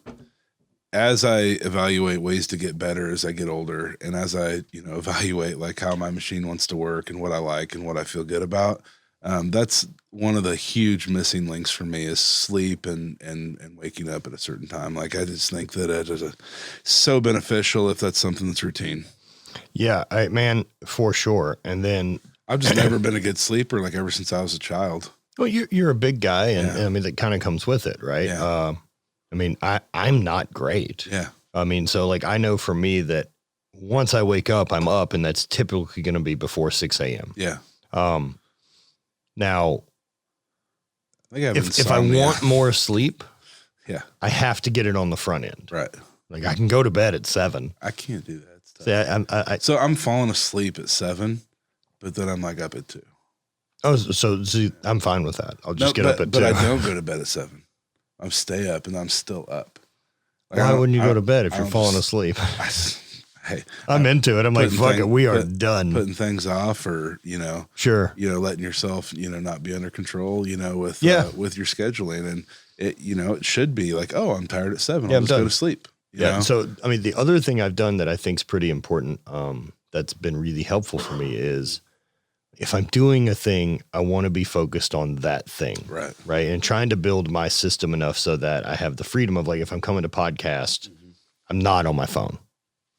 as I evaluate ways to get better as I get older, and as I evaluate like how my machine wants to work and what I like and what I feel good about, that's one of the huge missing links for me is sleep and waking up at a certain time. Like I just think that it is so beneficial if that's something that's routine. Yeah, man, for sure. And then I've just never been a good sleeper, like ever since I was a child. Well, you're a big guy, and that kind of comes with it, right? Yeah. I'm not great. Yeah. So like I know for me that once I wake up, I'm up, and that's typically going to be before 6 a.m. Yeah. Now, if I insomnia. want more sleep, yeah, I have to get it on the front end. Right. Like I can go to bed at 7. I can't do that. See, So I'm falling asleep at 7, but then I'm like up at 2. Oh, so see, I'm fine with that. I'll just get up at 2. But I don't go to bed at 7. I'm stay up and I'm still up. Like, why wouldn't you go to bed if you're falling asleep? Hey, I'm into it. I'm like, fuck it. We are done. Putting things off or, sure. Letting yourself, not be under control, with your scheduling. And it, it should be like, oh, I'm tired at 7. I'll just go to sleep. You know? So, I mean, the other thing I've done that I think is pretty important, that's been really helpful for me is if I'm doing a thing, I want to be focused on that thing. Right. Right. And trying to build my system enough so that I have the freedom of like, if I'm coming to podcast, I'm not on my phone,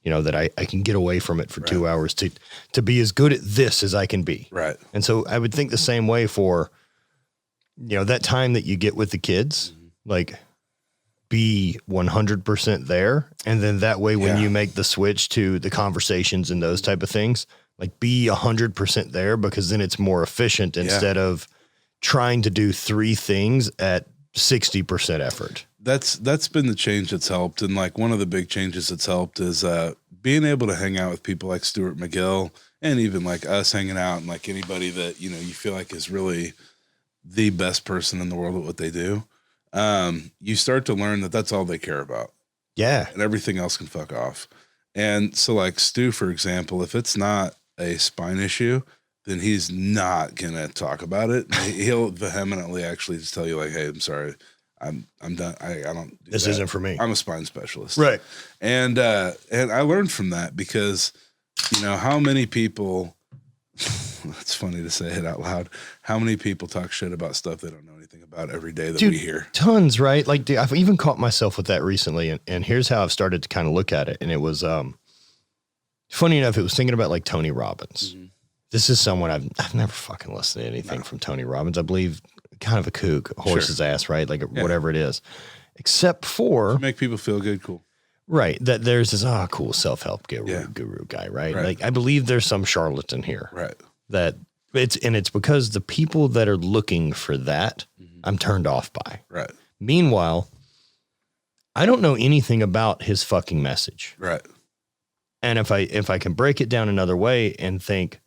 that I can get away from it for 2 hours to be as good at this as I can be. Right. And so I would think the same way for, that time that you get with the kids, like be 100% there. And then that way, when you make the switch to the conversations and those type of things, like be 100% there, because then it's more efficient instead of trying to do 3 things at 60% effort. That's been the change that's helped. And like one of the big changes that's helped is being able to hang out with people like Stuart McGill and even like us hanging out and like anybody that, you feel like is really the best person in the world at what they do. You start to learn that that's all they care about. Yeah. And everything else can fuck off. And so like Stu, for example, if it's not a spine issue, then he's not going to talk about it. He'll vehemently actually just tell you like, hey, I'm sorry. I'm done. I don't do this that. isn't for me. I'm a spine specialist. Right. And I learned from that because, how many people, it's funny to say it out loud, how many people talk shit about stuff they don't know anything about every day that we hear. Tons, right? Like, dude, I've even caught myself with that recently. And here's how I've started to kind of look at it. And it was, funny enough, it was thinking about like Tony Robbins. Mm-hmm. This is someone I've never fucking listened to anything from Tony Robbins. I believe kind of a kook, a horse's ass, right? Like whatever it is, except for make people feel good. Cool. Right. That there's this, cool self-help guru guy, right? Like I believe there's some charlatan here, right? That it's because the people that are looking for that, I'm turned off by. Right. Meanwhile, I don't know anything about his fucking message. Right. And if I can break it down another way and think,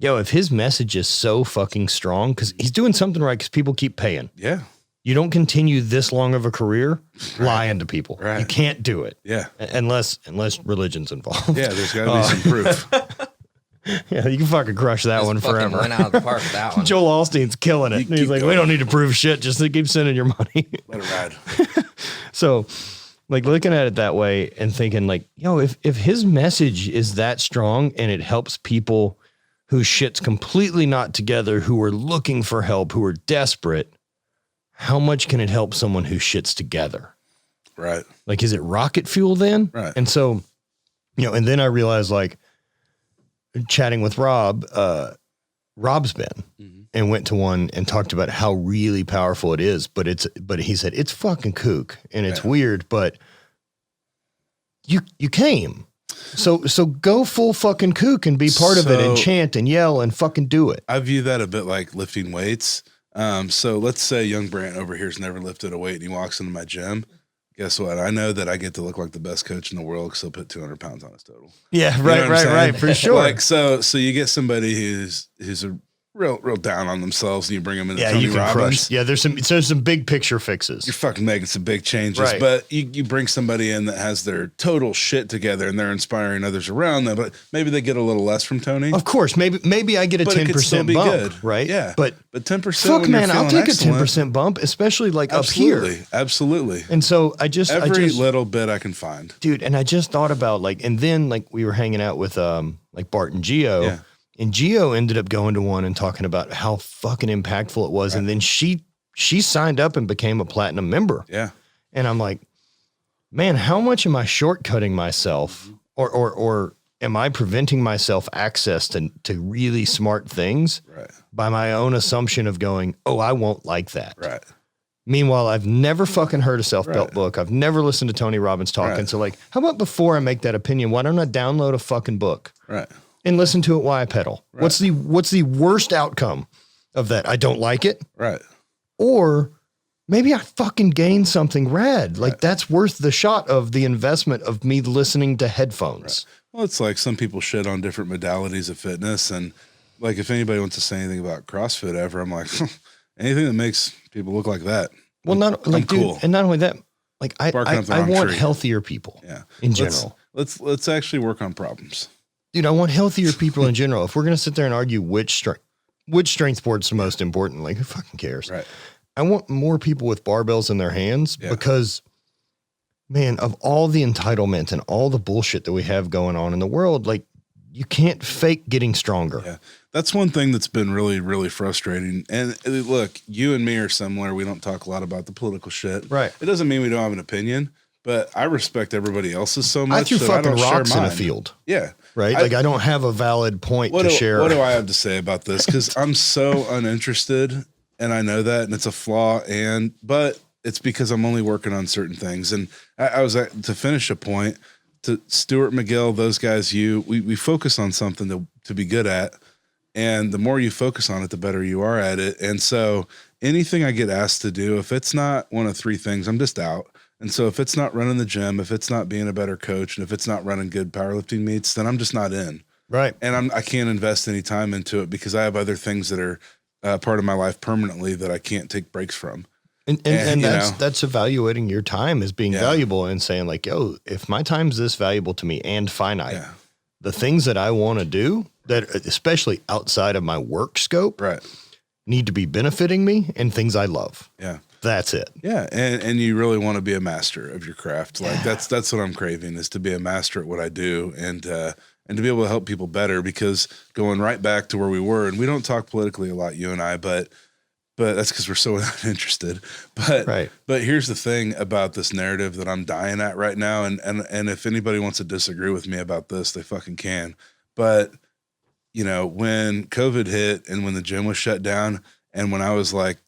if his message is so fucking strong, because he's doing something right, because people keep paying. Yeah. You don't continue this long of a career lying to people. Right. You can't do it. Yeah. Unless religion's involved. Yeah, there's got to be some proof. Yeah, you can fucking crush that one forever. Went out of the park with that one. Joel Osteen's killing it. He's like, we don't need to prove shit. Just keep sending your money. Let it ride. So, like looking at it that way and thinking like, if his message is that strong and it helps people whose shit's completely not together, who are looking for help, who are desperate, how much can it help someone whose shit's together? Right. Like, is it rocket fuel then? Right. And so, and then I realized like chatting with Rob, Rob's been and went to one and talked about how really powerful it is, but he said, it's fucking kook and it's weird, but you came. So go full fucking kook and be part of it and chant and yell and fucking do it. I view that a bit like lifting weights. So let's say young Brant over here's never lifted a weight and he walks into my gym. Guess what? I know that I get to look like the best coach in the world because he'll put 200 pounds on his total. Yeah, right, for sure. Like so you get somebody who's a real down on themselves and you bring them into Tony Robbins. Crush. Yeah, there's some big picture fixes. You're fucking making some big changes, right. But you bring somebody in that has their total shit together and they're inspiring others around them, but maybe they get a little less from Tony. Of course, maybe I get a 10% bump, good. Right? Yeah, but 10%. Fuck, man, I'll take a 10% bump, especially like up here. Absolutely. And so every little bit I can find, dude. And I just thought about and then we were hanging out with like Bart and Gio. Yeah. And Gio ended up going to one and talking about how fucking impactful it was. Right. And then she signed up and became a platinum member. Yeah. And I'm like, man, how much am I shortcutting myself or am I preventing myself access to really smart things by my own assumption of going, I won't like that. Right. Meanwhile, I've never fucking heard a self-help book. I've never listened to Tony Robbins talk. And so like, how about before I make that opinion, why don't I download a fucking book and listen to it while I pedal? What's the worst outcome of that? I don't like it. Right. Or maybe I fucking gained something rad. Like that's worth the shot of the investment of me listening to headphones. Right. Well, it's like some people shit on different modalities of fitness. And like, if anybody wants to say anything about CrossFit ever, I'm like, anything that makes people look like that. Well, not like, dude, cool. And not only that, like I want healthier people in general. Let's actually work on problems. Dude, I want healthier people in general. If we're going to sit there and argue which strength sport's the most important, like who fucking cares? Right. I want more people with barbells in their hands because, man, of all the entitlement and all the bullshit that we have going on in the world, like you can't fake getting stronger. Yeah. That's one thing that's been really, really frustrating. And look, you and me are similar. We don't talk a lot about the political shit. Right. It doesn't mean we don't have an opinion, but I respect everybody else's so much. I threw fucking rocks in a field. Yeah. Right. Like I don't have a valid point to share. What do I have to say about this? Because I'm so uninterested. And I know that, and it's a flaw, but it's because I'm only working on certain things. And I was to finish a point to Stuart McGill, those guys, we focus on something to be good at. And the more you focus on it, the better you are at it. And so anything I get asked to do, if it's not one of three things, I'm just out. And so if it's not running the gym, if it's not being a better coach, and if it's not running good powerlifting meets, then I'm just not in. Right. And I can't invest any time into it because I have other things that are part of my life permanently that I can't take breaks from. And that's evaluating your time as being valuable and saying like, yo, if my time's this valuable to me and finite, the things that I want to do that especially outside of my work scope need to be benefiting me and things I love. Yeah. That's it. Yeah. And you really want to be a master of your craft. Like that's what I'm craving, is to be a master at what I do and to be able to help people better, because going right back to where we were, and we don't talk politically a lot, you and I, but that's because we're so uninterested. But here's the thing about this narrative that I'm dying at right now. And if anybody wants to disagree with me about this, they fucking can. But you know, when COVID hit and when the gym was shut down, and when I was like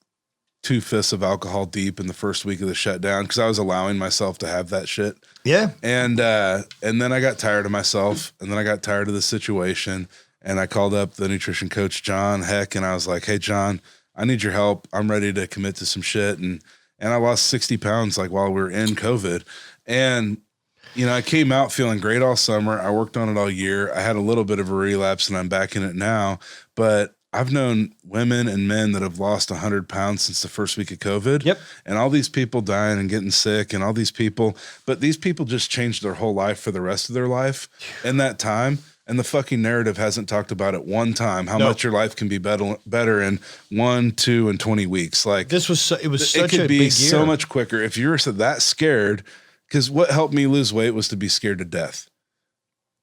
2 fists of alcohol deep in the first week of the shutdown, because I was allowing myself to have that shit. Yeah. And then I got tired of myself, and then I got tired of the situation, and I called up the nutrition coach, John Heck, and I was like, hey, John, I need your help. I'm ready to commit to some shit. And I lost 60 pounds like while we were in COVID. And, you know, I came out feeling great all summer. I worked on it all year. I had a little bit of a relapse and I'm back in it now, but I've known women and men that have lost 100 pounds since the first week of COVID. Yep. And all these people dying and getting sick and all these people, but these people just changed their whole life for the rest of their life in that time. And the fucking narrative hasn't talked about it one time, how much your life can be better in 1, 2, and 20 weeks. Like it was such a big year. It could be so much quicker if you're that scared. Because what helped me lose weight was to be scared to death.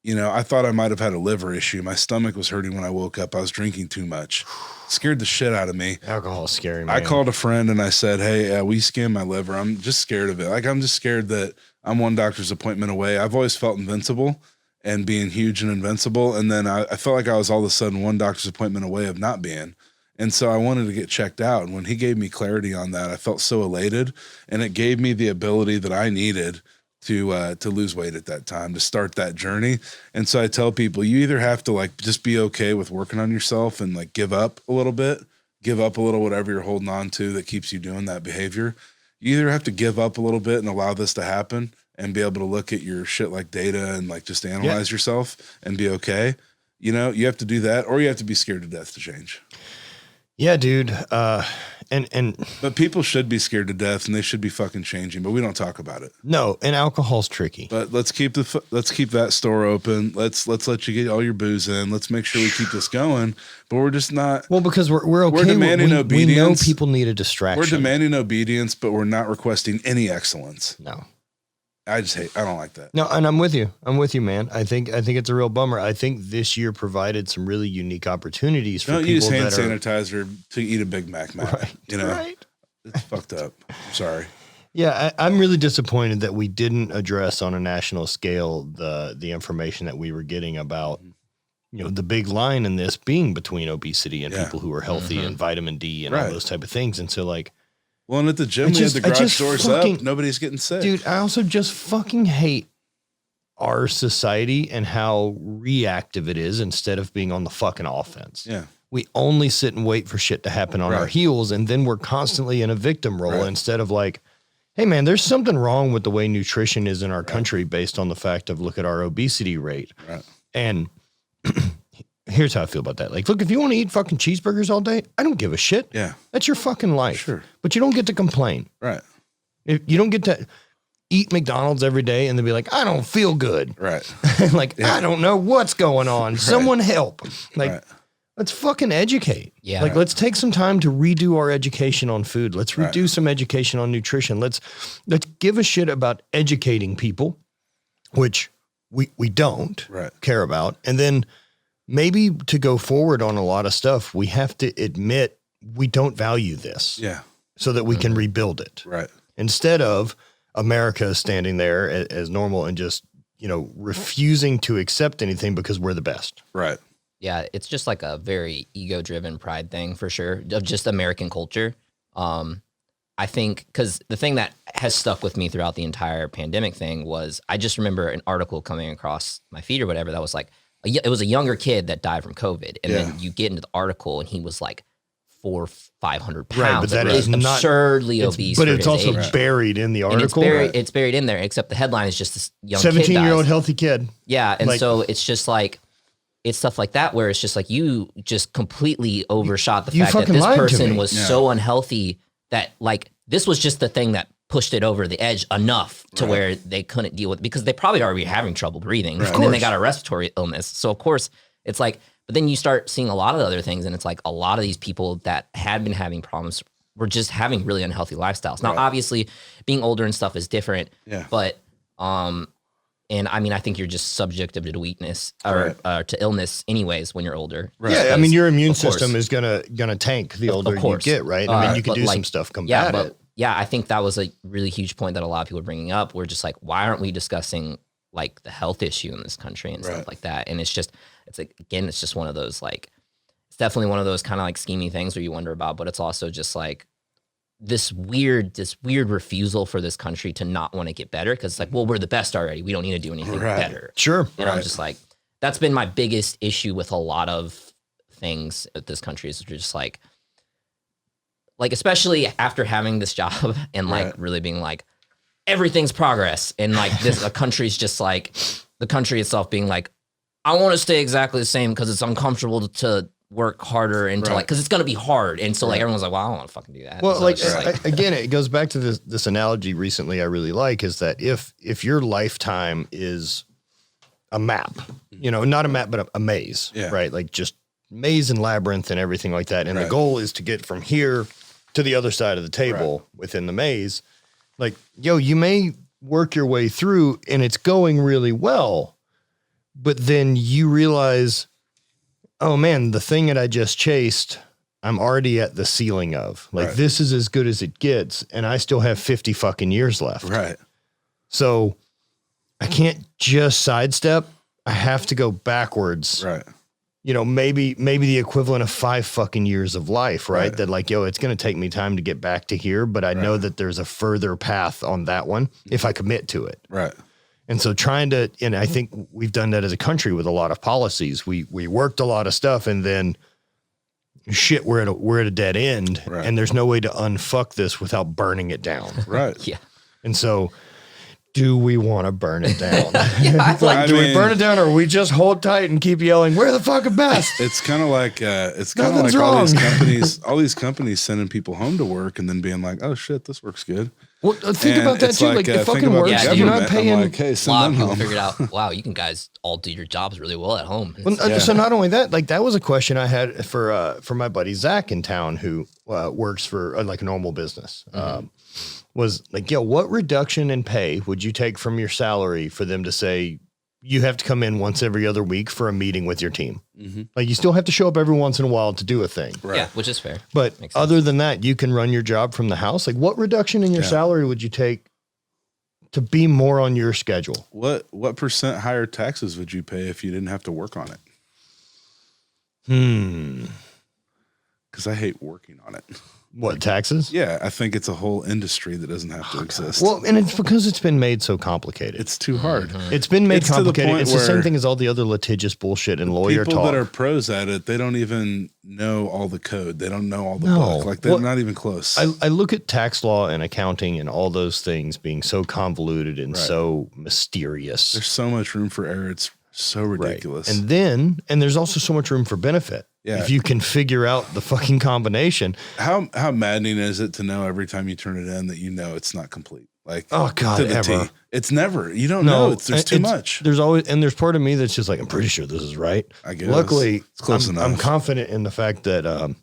You know, I thought I might have had a liver issue. My stomach was hurting when I woke up. I was drinking too much. Scared the shit out of me. Alcohol is scary, man. I called a friend and I said, hey, we scanned my liver. I'm just scared of it. Like, I'm just scared that I'm one doctor's appointment away. I've always felt invincible and being huge and invincible. And then I felt like I was all of a sudden one doctor's appointment away of not being. And so I wanted to get checked out. And when he gave me clarity on that, I felt so elated. And it gave me the ability that I needed to lose weight at that time, to start that journey. And so I tell people, you either have to like just be okay with working on yourself and like give up a little whatever you're holding on to that keeps you doing that behavior. You either have to give up a little bit and allow this to happen and be able to look at your shit like data and like just analyze yourself and be okay. You know, you have to do that, or you have to be scared to death to change. Yeah, dude. But people should be scared to death and they should be fucking changing, but we don't talk about it. No. And alcohol's tricky, but let's keep that store open. Let's let you get all your booze in. Let's make sure we keep this going, but we're just not. Well, because we're okay. We're demanding obedience. We know people need a distraction. We're demanding obedience, but we're not requesting any excellence. No. I don't like that. No, and I'm with you, man. I think it's a real bummer. I think this year provided some really unique opportunities for people. Don't use hand sanitizer to eat a Big Mac, Matt. Right, you know, right. It's fucked up. I'm sorry. Yeah, I'm really disappointed that we didn't address on a national scale the information that we were getting about, you know, the big line in this being between obesity and people who are healthy and vitamin D and all those type of things. And so like, Well, and at the gym, we had the garage doors up. Nobody's getting sick. Dude, I also just fucking hate our society and how reactive it is instead of being on the fucking offense. Yeah. We only sit and wait for shit to happen on our heels, and then we're constantly in a victim role instead of like, hey, man, there's something wrong with the way nutrition is in our country based on the fact of look at our obesity rate. Right. And here's how I feel about that. Like, look, if you want to eat fucking cheeseburgers all day, I don't give a shit. Yeah. That's your fucking life. Sure. But you don't get to complain. Right. If you don't get to eat McDonald's every day and then be like, I don't feel good. Right. Like, I don't know what's going on. Someone help. Like, let's fucking educate. Yeah. Like, let's take some time to redo our education on food. Let's redo some education on nutrition. Let's give a shit about educating people, which we don't care about. And then maybe to go forward on a lot of stuff, we have to admit we don't value this. Yeah. So that we can rebuild it. Right. Instead of America standing there as normal and just, refusing to accept anything because we're the best. Right. Yeah, it's just like a very ego-driven pride thing for sure, of just American culture. I think because the thing that has stuck with me throughout the entire pandemic thing was I just remember an article coming across my feed or whatever that was like, it was a younger kid that died from COVID. And then you get into the article and he was like 400-500 pounds. Right, but that is absurdly obese. But it's also buried in the article. It's buried in there, except the headline is just this young 17-year-old healthy kid. Yeah, and so it's just like, it's stuff like that where it's just like you just completely overshot the fact that this person was so unhealthy that like this was just the thing that pushed it over the edge enough to where they couldn't deal with it because they probably already having trouble breathing. And then they got a respiratory illness. So of course it's like, but then you start seeing a lot of other things and it's like a lot of these people that had been having problems were just having really unhealthy lifestyles. Now, obviously being older and stuff is different, but, and I mean, I think you're just subjective to weakness or to illness anyways when you're older. Right. Yeah, I mean, your immune system is gonna tank the older you get, right? I mean, you can do some stuff combat it. Yeah, I think that was a really huge point that a lot of people are bringing up. We're just like, why aren't we discussing like the health issue in this country and stuff like that? And it's like, again, it's just one of those like, it's definitely one of those kind of like schemy things where you wonder about, but it's also just like, this weird refusal for this country to not want to get better because it's like, well, we're the best already. We don't need to do anything better. Sure. And I'm just like, that's been my biggest issue with a lot of things at this country is just like especially after having this job and like really being like everything's progress and like this a country's just like the country itself being like, I want to stay exactly the same because it's uncomfortable to work harder and to like, cause it's going to be hard. And so like, everyone's like, well, I don't want to fucking do that. Well, so again, it goes back to this analogy recently I really like is that if your lifetime is a map, not a map, but a maze, right? Like just maze and labyrinth and everything like that. And the goal is to get from here to the other side of the table within the maze. Like, you may work your way through and it's going really well, but then you realize, oh man, the thing that I just chased, I'm already at the ceiling of. Like, this is as good as it gets, and I still have 50 fucking years left. Right. So I can't just sidestep. I have to go backwards. Right. Maybe the equivalent of 5 fucking years of life, right? That like, it's going to take me time to get back to here, but I know that there's a further path on that one if I commit to it. Right. And so and I think we've done that as a country with a lot of policies. We worked a lot of stuff and then shit, we're at a dead end and there's no way to unfuck this without burning it down. Right. Yeah. And so do we want to burn it down? Do we burn it down or we just hold tight and keep yelling, we're the fucking best? It's kind of like, Nothing's all these companies sending people home to work and then being like, oh shit, this works good. Well, think about that too. Like it fucking works. Yeah, you're not paying. Like, hey, a lot of people figured out, wow, you can guys all do your jobs really well at home. So not only that, like that was a question I had for my buddy Zach in town who works for like a normal business. Was like, what reduction in pay would you take from your salary for them to say you have to come in once every other week for a meeting with your team? Like you still have to show up every once in a while to do a thing. Right. Yeah, which is fair. But other than that, you can run your job from the house. Like what reduction in your salary would you take to be more on your schedule? What percent higher taxes would you pay if you didn't have to work on it? Because I hate working on it. What, taxes? Yeah, I think it's a whole industry that doesn't have to exist. Well, and it's because it's been made so complicated. It's too hard. It's been made complicated. It's the same where thing as all the other litigious bullshit and lawyer people talk. that are pros at it, they don't even know all the code. They don't know all the book. Like they're not even close. I look at tax law and accounting and all those things being so convoluted and so mysterious. There's so much room for error. It's so ridiculous. Right. And there's also so much room for benefit. Yeah. If you can figure out the fucking combination. How maddening is it to know every time you turn it in that you know it's not complete? Like, oh God, ever. It's never, you don't know. There's too much. There's always, and there's part of me that's just like, I'm pretty sure this is right. I guess. Luckily, it's close enough. I'm confident in the fact that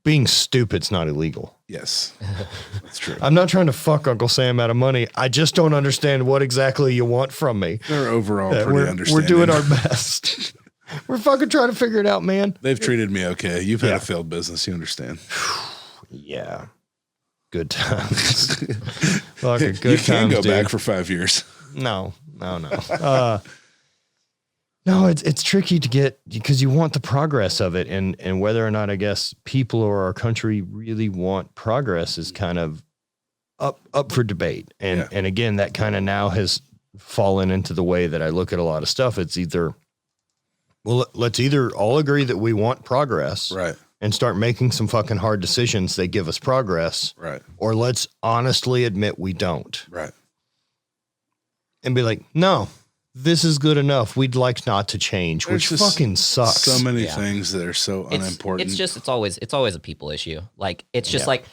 being stupid's not illegal. Yes, that's true. I'm not trying to fuck Uncle Sam out of money. I just don't understand what exactly you want from me. They're overall pretty understanding. We're doing our best. We're fucking trying to figure it out, man. They've treated me okay. You've had a failed business. You understand. Yeah. Good times. Fucking good times, you can go back for 5 years. No. No, it's tricky to get because you want the progress of it. And whether or not, I guess, people or our country really want progress is kind of up for debate. And again, that kind of now has fallen into the way that I look at a lot of stuff. It's either, well, let's either all agree that we want progress. Right. And start making some fucking hard decisions that give us progress. Right. Or let's honestly admit we don't. Right. And be like, no, this is good enough. We'd like not to change, which fucking sucks. So many things that are so unimportant. It's always a people issue. Like, it's just like,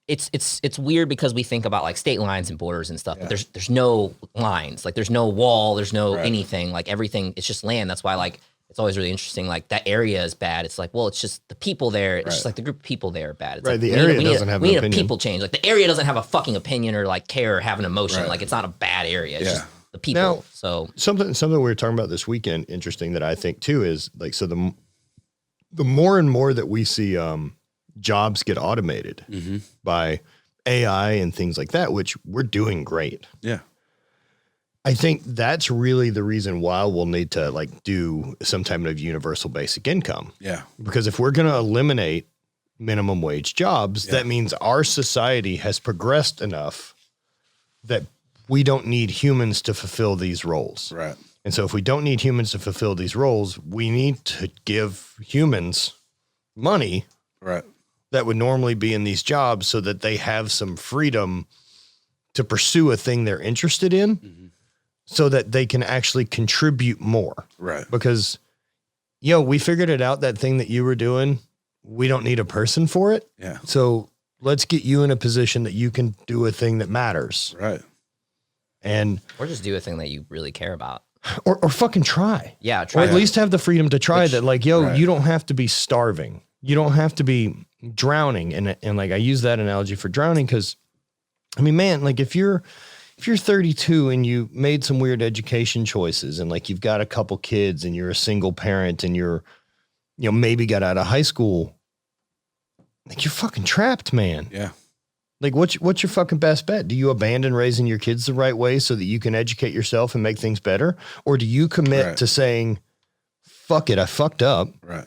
it's weird because we think about like state lines and borders and stuff, but there's no lines, like there's no wall, there's no anything, like everything, it's just land. That's why like, it's always really interesting. Like that area is bad. It's like, well, it's just the people there. It's just like the group of people there are bad. It's right. Like, the area doesn't have an opinion. We need a people change. Like the area doesn't have a fucking opinion or like care or have an emotion. Right. Like it's not a bad area. It's just the people. Now, so something we were talking about this weekend, interesting that I think too is like, so the more and more that we see jobs get automated by AI and things like that, which we're doing great. Yeah. I think that's really the reason why we'll need to like do some type of universal basic income. Yeah. Because if we're going to eliminate minimum wage jobs, that means our society has progressed enough that we don't need humans to fulfill these roles. Right. And so if we don't need humans to fulfill these roles, we need to give humans money that would normally be in these jobs so that they have some freedom to pursue a thing they're interested in. So that they can actually contribute more. Right. Because, we figured it out, that thing that you were doing, we don't need a person for it. Yeah. So let's get you in a position that you can do a thing that matters. Right. And or just do a thing that you really care about. Or fucking try. Yeah. Try. Or at least have the freedom to try that. Like, you don't have to be starving. You don't have to be drowning. And like, I use that analogy for drowning because, I mean, man, like if you're 32 and you made some weird education choices and like you've got a couple kids and you're a single parent and you're, maybe got out of high school, like you're fucking trapped, man. Yeah. Like what's your fucking best bet? Do you abandon raising your kids the right way so that you can educate yourself and make things better? Or do you commit to saying, fuck it, I fucked up. Right.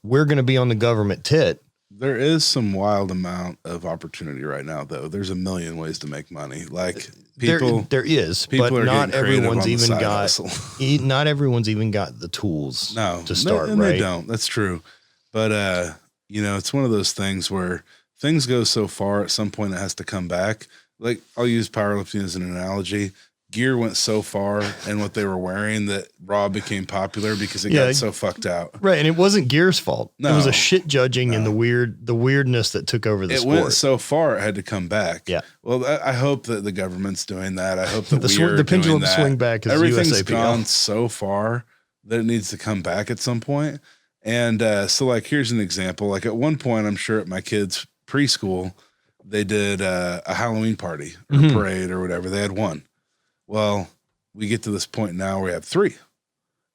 We're going to be on the government tit. There is some wild amount of opportunity right now, though. There's a million ways to make money. Like people, there is, people but not everyone's even got. Not everyone's even got the tools. To start. And right? They don't. That's true. But it's one of those things where things go so far. At some point, it has to come back. Like I'll use powerlifting as an analogy. Gear went so far in what they were wearing that Raw became popular because it got so fucked out. Right. And it wasn't Gear's fault. No, it was a shit judging and the weirdness that took over the sport. It went so far, it had to come back. Yeah. Well, I hope that the government's doing that. I hope that the pendulum swing back is everything's USAPL. gone so far that it needs to come back at some point. And so like, here's an example. Like at one point, I'm sure at my kids' preschool, they did a Halloween party or a parade or whatever. They had one. Well, we get to this point now where we have 3.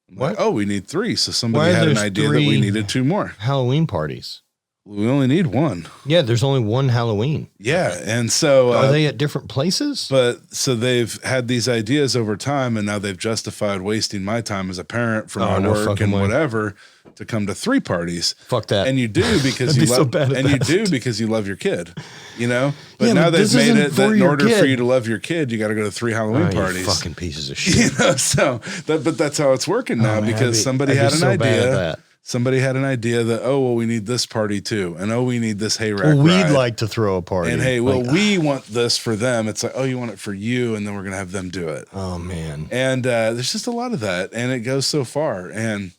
I'm like, we need 3. So somebody had an idea that we needed 2 more. Halloween parties. we only need one. Yeah, there's only one Halloween. Yeah, and so are they at different places? But so they've had these ideas over time, and now they've justified wasting my time as a parent from my work and whatever to come to 3 parties. Fuck that. And you do because you love, you do because you love your kid, you know. But yeah, now but they've made it that in order for you to love your kid, you got to go to 3 Halloween parties. You fucking pieces of shit. You know, so but that's how it's working now because somebody had an idea. Somebody had an idea that, oh, well, we need this party too. And, oh, we need this hayrack Well, we'd ride. like to throw a party. And, hey, well, we want this for them. It's like, oh, you want it for you, and then we're going to have them do it. Oh, man. And there's just a lot of that, and it goes so far. And,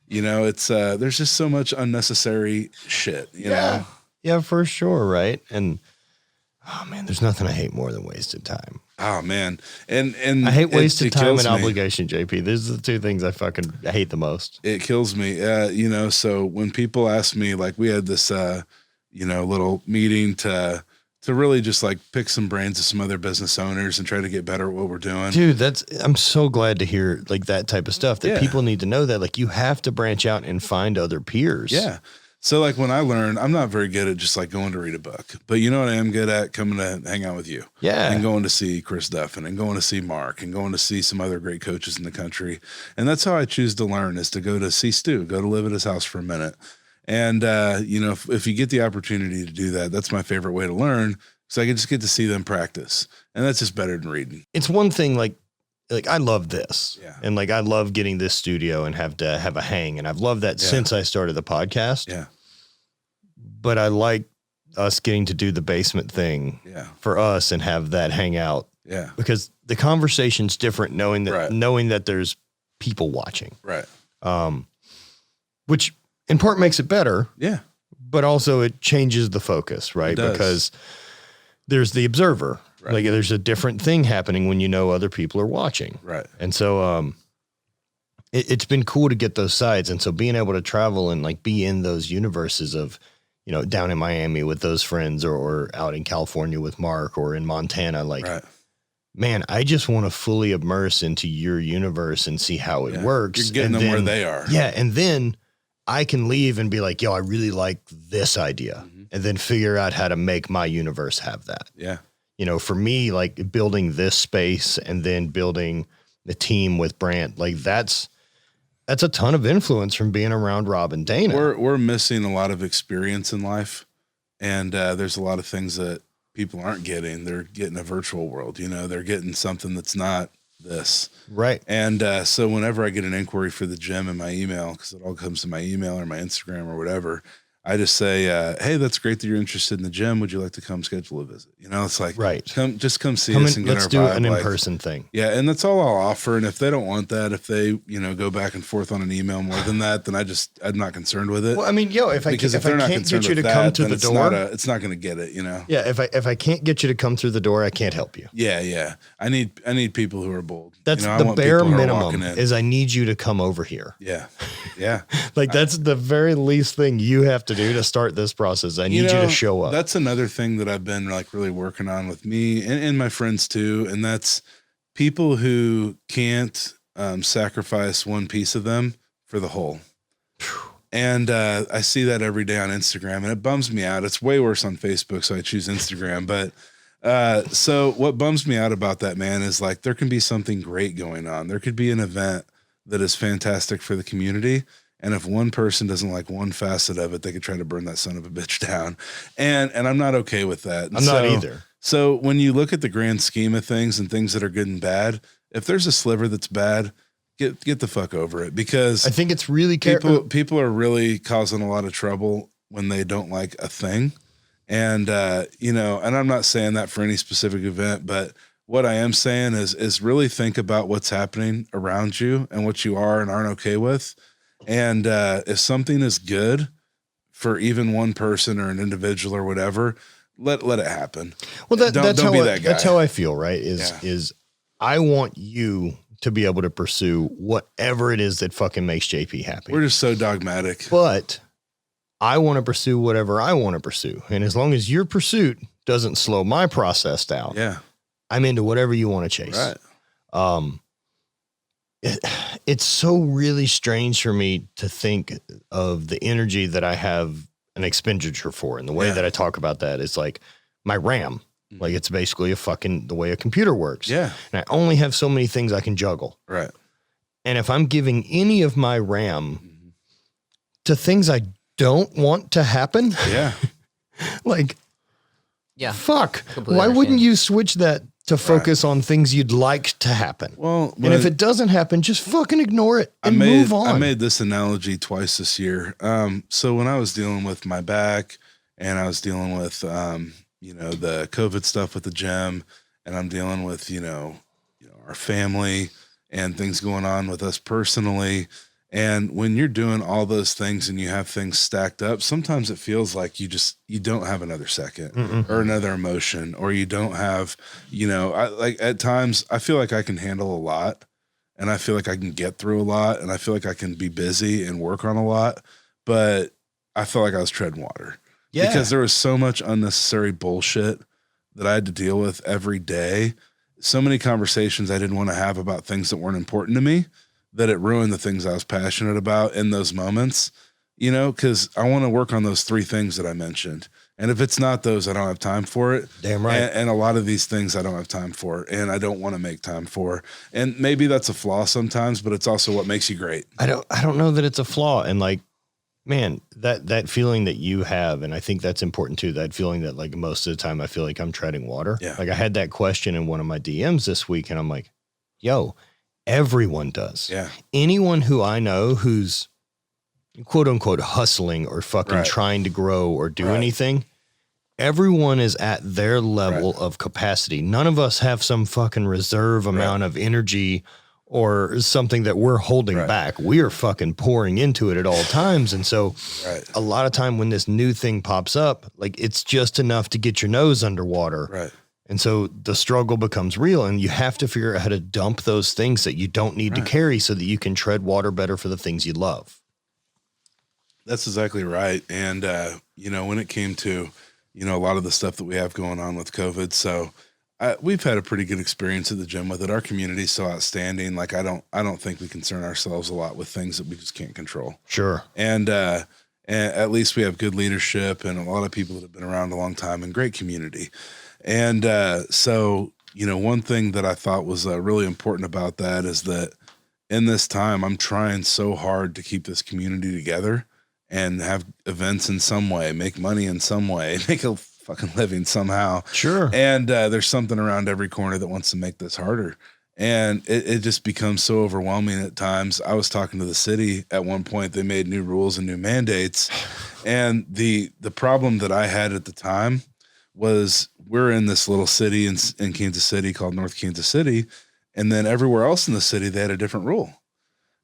you know, it's there's just so much unnecessary shit, you know? Yeah, for sure, right? And, oh, man, there's nothing I hate more than wasted time. Oh, man. And I hate wasted time and obligation, JP. These are the 2 things I fucking hate the most. It kills me. You know, so when people ask me, like, we had this, you know, little meeting to really just like pick some brains of some other business owners and try to get better at what we're doing. Dude, I'm so glad to hear like that type of stuff that people need to know that like you have to branch out and find other peers. Yeah. So like when I learned, I'm not very good at just like going to read a book, but you know what I am good at? Coming to hang out with you. Yeah. And going to see Chris Duffin and going to see Mark and going to see some other great coaches in the country. And that's how I choose to learn, is to go to see Stu, go to live at his house for a minute. And, you know, if you get the opportunity to do that, that's my favorite way to learn. So I can just get to see them practice. And that's just better than reading. It's one thing like I love this. Yeah. And like I love getting this studio and have to have a hang. And I've loved that since I started the podcast. Yeah. But I like us getting to do the basement thing for us and have that hangout. Yeah. Because the conversation's different knowing that there's people watching. Right. Which in part makes it better. Yeah. But also it changes the focus, right? Because there's the observer. Right. Like there's a different thing happening when you know other people are watching. Right. And so it's been cool to get those sides. And so being able to travel and like be in those universes of, you know, down in Miami with those friends or out in California with Mark or in Montana, like, man, I just want to fully immerse into your universe and see how it works. You're getting them where they are. Yeah. And then I can leave and be like, yo, I really like this idea and then figure out how to make my universe have that. Yeah. You know, for me, like building this space and then building the team with Brant, like that's a ton of influence from being around Rob and Dana. We're missing a lot of experience in life, and there's a lot of things that people aren't getting. They're getting a virtual world, you know. They're getting something that's not this. Right. And so whenever I get an inquiry for the gym in my email, because it all comes to my email or my Instagram or whatever, I just say, hey, that's great that you're interested in the gym. Would you like to come schedule a visit? You know, it's like, come see us and get let's our do vibe. an in-person thing. Yeah. And that's all I'll offer. And if they don't want that, if they, you know, go back and forth on an email more than that, then I'm not concerned with it. Well, I mean, yo, if I can't get you to come through the door, it's not going to get it, you know? Yeah. If I can't get you to come through the door, I can't help you. Yeah. Yeah. I need people who are bold. That's the bare minimum is I need you to come over here. Yeah. Yeah. Like that's the very least thing you have to do to start this process. I need you to show up. That's another thing that I've been like really working on with me and my friends too. And that's people who can't sacrifice one piece of them for the whole. And I see that every day on Instagram and it bums me out. It's way worse on Facebook. So I choose Instagram. But so what bums me out about that, man, is like there can be something great going on. There could be an event that is fantastic for the community. And if one person doesn't like one facet of it, they could try to burn that son of a bitch down. And I'm not okay with that. And I'm not either. So when you look at the grand scheme of things and things that are good and bad, if there's a sliver that's bad, get the fuck over it, because I think it's really people are really causing a lot of trouble when they don't like a thing. And, you know, and I'm not saying that for any specific event, but what I am saying is really think about what's happening around you and what you are and aren't okay with. And if something is good for even one person or an individual or whatever, let it happen. Well, that's how I feel, right? Is I want you to be able to pursue whatever it is that fucking makes JP happy. We're just so dogmatic. But I want to pursue whatever I want to pursue. And as long as your pursuit doesn't slow my process down, I'm into whatever you want to chase. Right. It's so really strange for me to think of the energy that I have an expenditure for. And the way that I talk about that is like my RAM. Like it's basically the way a computer works. Yeah. And I only have so many things I can juggle. Right. And if I'm giving any of my RAM to things I don't want to happen, like, fuck, why wouldn't you switch that to focus on things you'd like to happen? Well, and if it doesn't happen, just fucking ignore it and move on. I made this analogy twice this year. So when I was dealing with my back and I was dealing with, the COVID stuff with the gym, and I'm dealing with, our family and things going on with us personally. And when you're doing all those things and you have things stacked up, sometimes it feels like you don't have another second or another emotion, or you don't have, at times I feel like I can handle a lot, and I feel like I can get through a lot, and I feel like I can be busy and work on a lot, but I felt like I was treading water because there was so much unnecessary bullshit that I had to deal with every day. So many conversations I didn't want to have about things that weren't important to me, that it ruined the things I was passionate about in those moments, because I want to work on those 3 things that I mentioned. And if it's not those, I don't have time for it. Damn right. And a lot of these things I don't have time for, and I don't want to make time for. And maybe that's a flaw sometimes, but it's also what makes you great. I don't know that it's a flaw. And like, man, that feeling that you have, and I think that's important too, that feeling that like most of the time I feel like I'm treading water. Yeah. Like I had that question in one of my DMs this week, and I'm like, yo, everyone does. Yeah. Anyone who I know who's quote unquote hustling or fucking trying to grow or do anything, everyone is at their level of capacity. None of us have some fucking reserve amount of energy or something that we're holding back. We are fucking pouring into it at all times. And so a lot of time when this new thing pops up, like it's just enough to get your nose underwater. Right. And so the struggle becomes real, and you have to figure out how to dump those things that you don't need to carry so that you can tread water better for the things you love. That's exactly right. And, when it came to, a lot of the stuff that we have going on with COVID, so we've had a pretty good experience at the gym with it. Our community is so outstanding. Like I don't think we concern ourselves a lot with things that we just can't control. Sure. And at least we have good leadership and a lot of people that have been around a long time and great community. And so, one thing that I thought was really important about that is that in this time, I'm trying so hard to keep this community together and have events in some way, make money in some way, make a fucking living somehow. Sure. And there's something around every corner that wants to make this harder. And it just becomes so overwhelming at times. I was talking to the city at one point. They made new rules and new mandates. And the problem that I had at the time was we're in this little city in Kansas City called North Kansas City. And then everywhere else in the city, they had a different rule.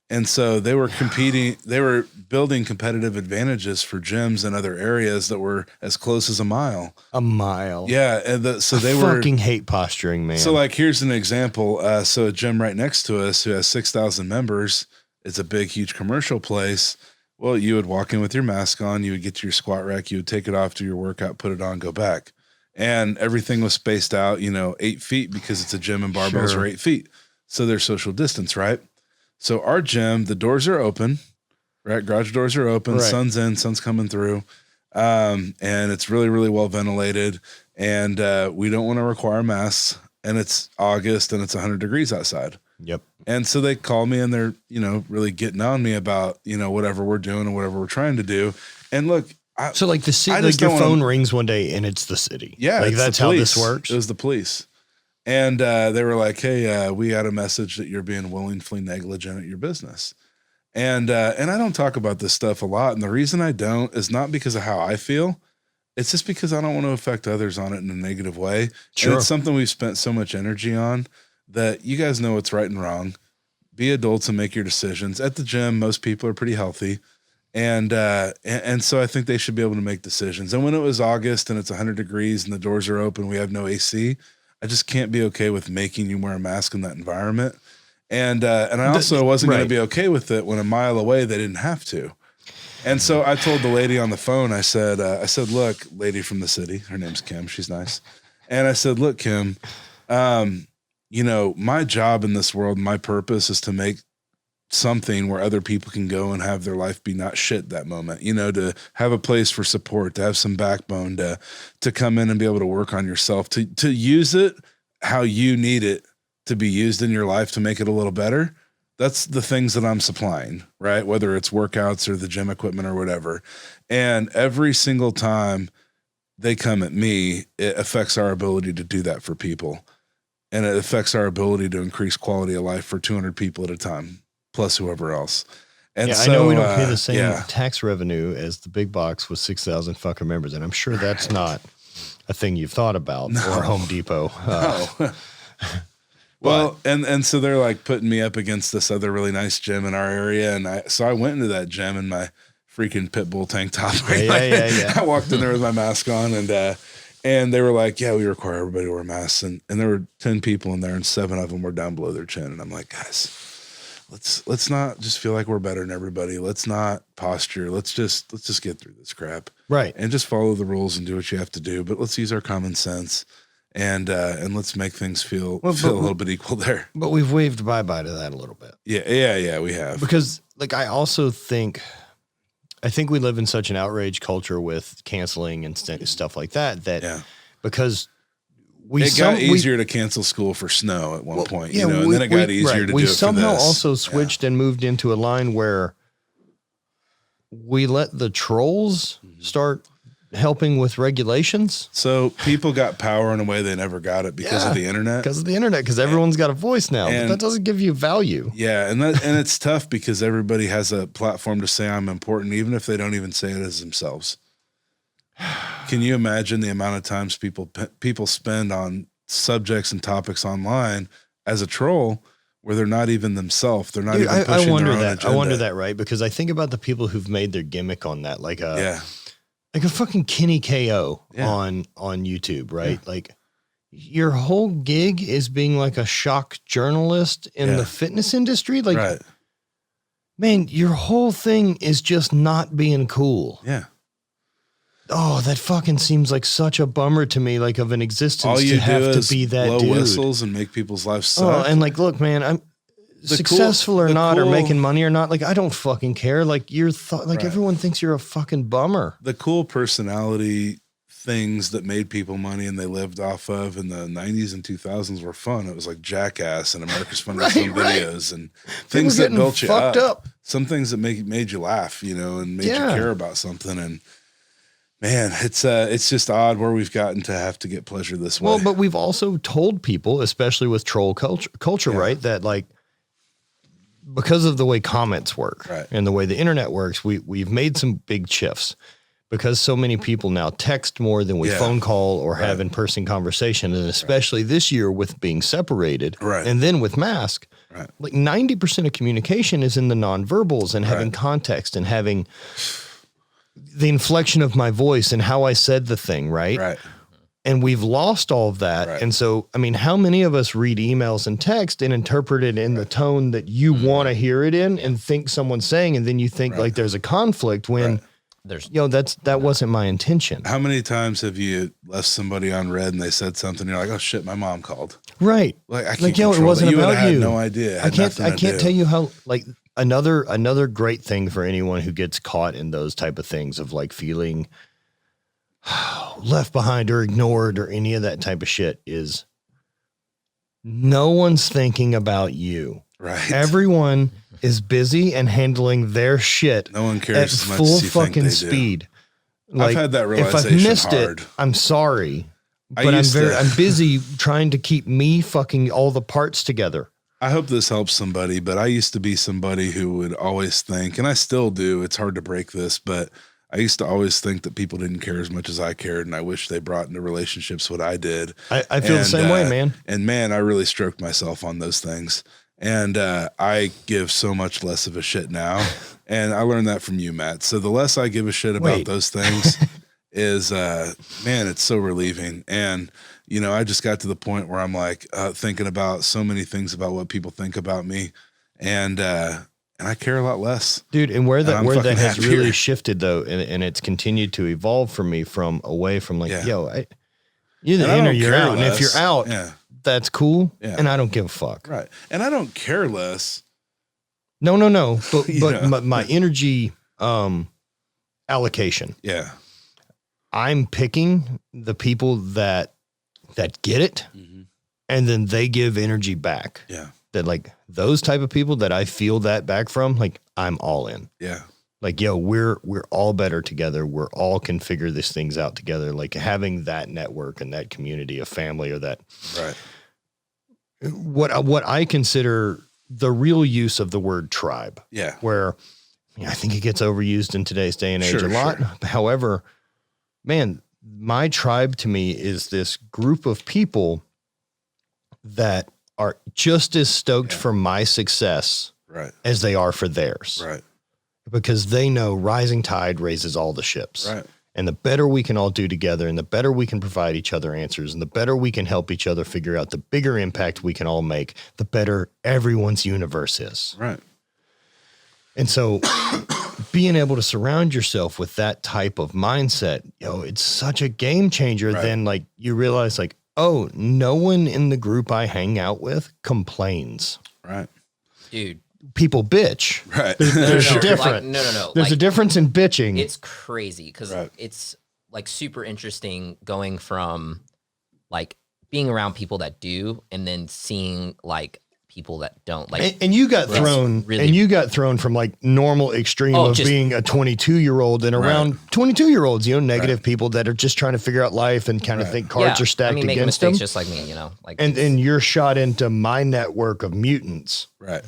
And so they were competing, they were building competitive advantages for gyms in other areas that were as close as a mile. A mile. Yeah. And so they fucking hate posturing, man. So like, here's an example. So a gym right next to us who has 6,000 members, it's a big, huge commercial place. Well, you would walk in with your mask on, you would get to your squat rack, you would take it off, do your workout, put it on, go back. And everything was spaced out, 8 feet because it's a gym and barbells are 8 feet. So there's social distance, right? So our gym, the doors are open, right? Garage doors are open, sun's in, sun's coming through. And it's really, really well ventilated. And we don't want to require masks. And it's August and it's 100 degrees outside. Yep. And so they call me and they're, really getting on me about, whatever we're doing and whatever we're trying to do. And look, so like the city, like your phone rings one day and it's the city. Yeah. Like that's how this works. It was the police. And they were like, hey, we got a message that you're being willfully negligent at your business. And I don't talk about this stuff a lot. And the reason I don't is not because of how I feel. It's just because I don't want to affect others on it in a negative way. Sure. And it's something we've spent so much energy on that you guys know what's right and wrong. Be adults and make your decisions. At the gym, most people are pretty healthy. And so I think they should be able to make decisions. And when it was August and it's 100 degrees and the doors are open, we have no AC. I just can't be okay with making you wear a mask in that environment. And I also wasn't going to be okay with it when a mile away they didn't have to. And so I told the lady on the phone, I said, look, lady from the city, her name's Kim, she's nice. And I said, look, Kim, my job in this world, my purpose is to make something where other people can go and have their life be not shit that moment, you know, to have a place for support, to have some backbone, to come in and be able to work on yourself, to use it how you need it to be used in your life to make it a little better. That's the things that I'm supplying, right? Whether it's workouts or the gym equipment or whatever. And every single time they come at me, it affects our ability to do that for people. And it affects our ability to increase quality of life for 200 people at a time, plus whoever else. And so, I know we don't pay the same tax revenue as the big box with 6,000 fucking members. And I'm sure that's not a thing you've thought about, or Home Depot. No. Well, and so they're like putting me up against this other really nice gym in our area. And so I went into that gym in my freaking pit bull tank top. Yeah. I walked in there with my mask on, and they were like, yeah, we require everybody to wear masks. And there were 10 people in there, and 7 of them were down below their chin. And I'm like, guys, let's not just feel like we're better than everybody. Let's not posture. Let's just get through this crap. Right. And just follow the rules and do what you have to do. But let's use our common sense. And let's make things feel a little bit equal there. But we've waved bye-bye to that a little bit. Yeah, we have. Because like I think we live in such an outrage culture with canceling and stuff like that because it got easier to cancel school for snow at one point, you know, and then it got easier to do it for this. We somehow also switched and moved into a line where we let the trolls start helping with regulations. So people got power in a way they never got it because of the internet. Because of the internet, because everyone's got a voice now. But that doesn't give you value. Yeah, and it's tough because everybody has a platform to say I'm important, even if they don't even say it as themselves. Can you imagine the amount of times people spend on subjects and topics online as a troll where they're not even themselves? They're not even pushing their own agenda. I wonder that, right? Because I think about the people who've made their gimmick on that, like a fucking Kenny KO on YouTube, right? Yeah. Like your whole gig is being like a shock journalist in the fitness industry. Like, man, your whole thing is just not being cool. Yeah. Oh, that fucking seems like such a bummer to me, like of an existence to have to be that blow dude. Whistles and make people's lives suck. Oh, and like, look, man, I'm successful or not, or making money or not. Like, I don't fucking care. Like everyone thinks you're a fucking bummer. The cool personality things that made people money and they lived off of in the 90s and 2000s were fun. It was like Jackass and America's Funniest Home Videos and things that built you up. Some things that made you laugh, you know, and made you care about something. And man, it's just odd where we've gotten to have to get pleasure this way. Well, but we've also told people, especially with troll culture, right, that like because of the way comments work and the way the internet works, we've made some big shifts because so many people now text more than we phone call or have in-person conversation. And especially this year with being separated and then with mask, like 90% of communication is in the nonverbals and having context and having the inflection of my voice and how I said the thing, right? And we've lost all of that. And so, I mean, how many of us read emails and text and interpret it in the tone that you want to hear it in and think someone's saying, and then you think like there's a conflict when there's, that wasn't my intention. How many times have you left somebody on red and they said something, you're like, oh shit, my mom called. Right. Like, I can't it wasn't about you. I had no idea. I can't tell you how, like, another great thing for anyone who gets caught in those type of things of like feeling left behind or ignored or any of that type of shit is no one's thinking about you. Right. Everyone is busy and handling their shit. No one cares at full fucking speed. Like, I've had that realization. If I've missed it, I'm sorry, but I'm busy trying to keep me fucking all the parts together. I hope this helps somebody, but I used to be somebody who would always think, and I still do, it's hard to break this, but I used to always think that people didn't care as much as I cared, and I wish they brought into relationships what I did. I feel the same way, man. And man, I really stroked myself on those things. And I give so much less of a shit now. And I learned that from you, Matt. So the less I give a shit about those things is, man, it's so relieving. And, you know, I just got to the point where I'm like thinking about so many things about what people think about me. And I care a lot less. Dude, and where that has really shifted though, and it's continued to evolve for me from away from like, you're in or you're out. And if you're out, that's cool. Yeah. And I don't give a fuck. Right. And I don't care less No. But my energy allocation. Yeah. I'm picking the people that get it, and then they give energy back. Yeah. That like those type of people that I feel that back from, like I'm all in. Yeah. Like, yo, we're all better together. We're all can figure these things out together. Like having that network and that community of family or that. Right. What I consider the real use of the word tribe. Yeah. Where I think it gets overused in today's day and age a lot. Sure. However, man, my tribe to me is this group of people that are just as stoked for my success as they are for theirs. Right. Because they know rising tide raises all the ships. Right. And the better we can all do together and the better we can provide each other answers and the better we can help each other figure out the bigger impact we can all make, the better everyone's universe is. Right. And so being able to surround yourself with that type of mindset, it's such a game changer. Then like you realize like, oh, no one in the group I hang out with complains. Right. Dude. People bitch. Right. There's a difference. Like, no. There's a difference in bitching. It's crazy because it's like super interesting going from like being around people that do and then seeing like people that don't like. And you got thrown really, and you got thrown from like normal extreme of being a 22-year-old and around 22-year-olds, negative people that are just trying to figure out life and kind of think cards are stacked against them. Just like me, like, and you're shot into my network of mutants. Right.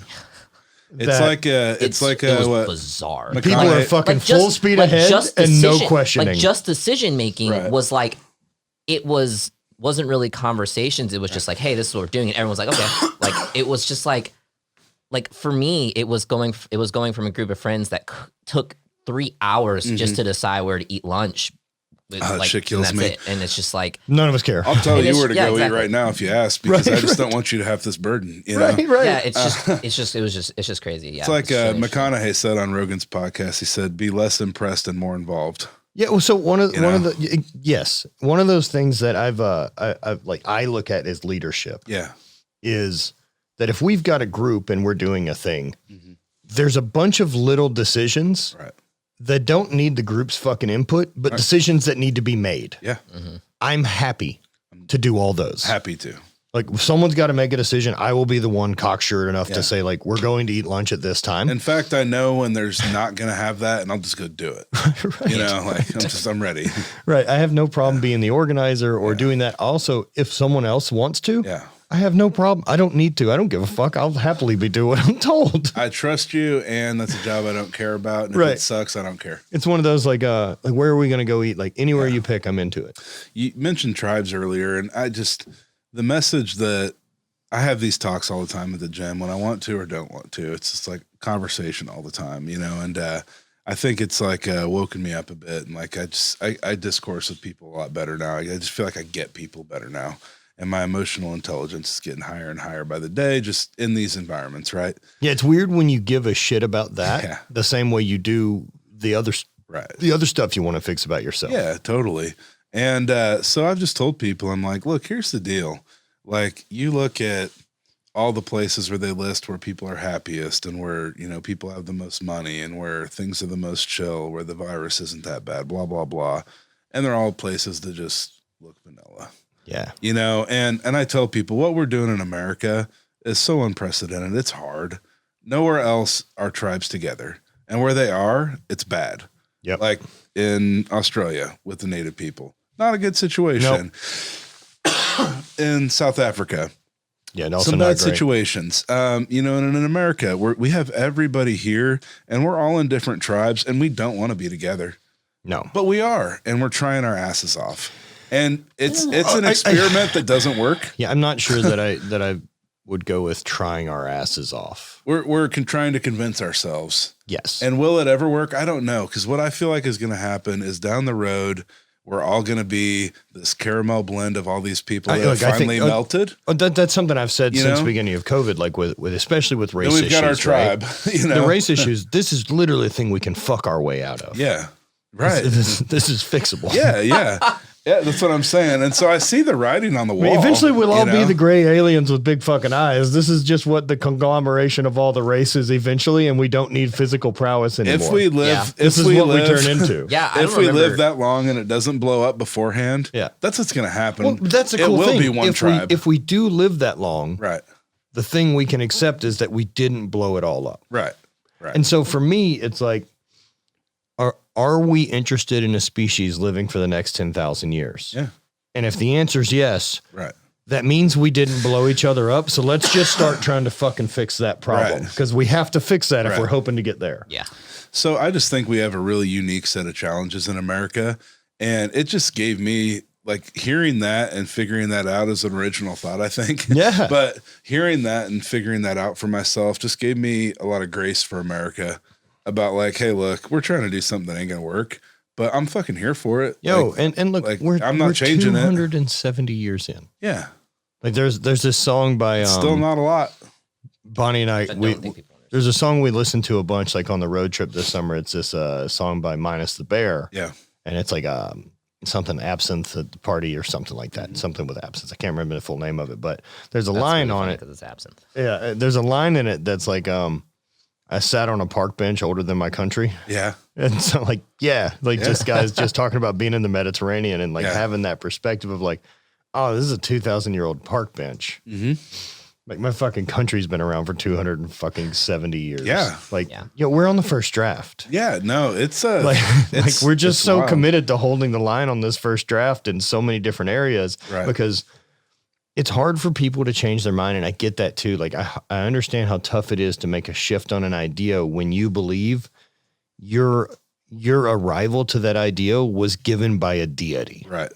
It's what bizarre. People are fucking full speed ahead and no questioning. Like just decision making was like it wasn't really conversations. It was just like, hey, this is what we're doing, and everyone's like, okay. Like it was just like for me, it was going from a group of friends that took 3 hours just to decide where to eat lunch. Shit kills me. And it's just like none of us care. I'll tell you where to go eat right now if you ask, because I just don't want you to have this burden. You know? Right. Yeah, it's just crazy. Yeah, it's like McConaughey said on Rogan's podcast. He said, "Be less impressed and more involved." Yeah. Well, so one of those things that I look at as leadership. Yeah, is that if we've got a group and we're doing a thing, there's a bunch of little decisions. Right. That don't need the group's fucking input, but decisions that need to be made. Yeah. I'm happy to do all those. Happy to. Like if someone's got to make a decision, I will be the one cocksure enough to say like, we're going to eat lunch at this time. In fact, I know when there's not going to have that and I'll just go do it. Right. I'm ready. Right. I have no problem being the organizer or doing that. Also, if someone else wants to, I have no problem. I don't need to. I don't give a fuck. I'll happily be doing what I'm told. I trust you, and that's a job I don't care about. And if it sucks, I don't care. It's one of those like where are we going to go eat? Like anywhere you pick, I'm into it. You mentioned tribes earlier, and the message that I have these talks all the time at the gym when I want to or don't want to. It's just like conversation all the time, and I think it's like woken me up a bit, and like I discourse with people a lot better now. I just feel like I get people better now. And my emotional intelligence is getting higher and higher by the day, just in these environments, right? Yeah, it's weird when you give a shit about that the same way you do the other stuff you want to fix about yourself. Yeah, totally. And so I've just told people, I'm like, look, here's the deal. Like, you look at all the places where they list where people are happiest and where, people have the most money and where things are the most chill, where the virus isn't that bad, blah, blah, blah. And they're all places that just look vanilla. Yeah. And I tell people what we're doing in America is so unprecedented. It's hard. Nowhere else are tribes together. And where they are, it's bad. Yep. Like in Australia with the native people. Not a good situation. Nope. In South Africa. Yeah, no, some bad situations. And in America, we have everybody here and we're all in different tribes and we don't want to be together. No. But we are, and we're trying our asses off. And it's an experiment that doesn't work. Yeah, I'm not sure that I would go with trying our asses off. We're trying to convince ourselves. Yes. And will it ever work? I don't know. Because what I feel like is going to happen is down the road, we're all going to be this caramel blend of all these people that finally melted. That's something I've said since the beginning of COVID, like with especially with race issues. We've got our tribe. Right? The race issues, this is literally a thing we can fuck our way out of. Yeah. Right. This is fixable. Yeah. Yeah, that's what I'm saying. And so I see the writing on the wall. Eventually, we'll all be the gray aliens with big fucking eyes. This is just what the conglomeration of all the races eventually, and we don't need physical prowess anymore. If we live, this is what we turn into. If we live that long and it doesn't blow up beforehand, that's what's going to happen. Well, that's a cool thing. It will be one tribe. If we do live that long, right? The thing we can accept is that we didn't blow it all up, right? And so for me, it's like, are we interested in a species living for the next 10,000 years? Yeah. And if the answer is yes, right, that means we didn't blow each other up. So let's just start trying to fucking fix that problem, because we have to fix that if we're hoping to get there. Yeah. So I just think we have a really unique set of challenges in America. And it just gave me, like, hearing that and figuring that out as an original thought, I think. Yeah. But hearing that and figuring that out for myself just gave me a lot of grace for America about, like, hey, look, we're trying to do something that ain't going to work, but I'm fucking here for it. Yo, like, and look, like, we're changing 270 years in. Yeah. Like there's this song by still not a lot. Bonnie and I. There's a song we listened to a bunch, like on the road trip this summer. It's this song by Minus the Bear. Yeah. And it's like something absinthe at the party or something like that. Something with absinthe. I can't remember the full name of it, but there's a line on it because it's absinthe. Yeah, there's a line in it that's like, I sat on a park bench older than my country. Yeah. And so just guys just talking about being in the Mediterranean and like having that perspective of like, oh, this is a 2,000-year-old park bench. Mm-hmm. Like my fucking country's been around for 270 years. Yeah. We're on the first draft. Yeah, no, it's we're just so wild. committed to holding the line on this first draft in so many different areas because it's hard for people to change their mind. And I get that too. Like I understand how tough it is to make a shift on an idea when you believe your arrival to that idea was given by a deity. Right.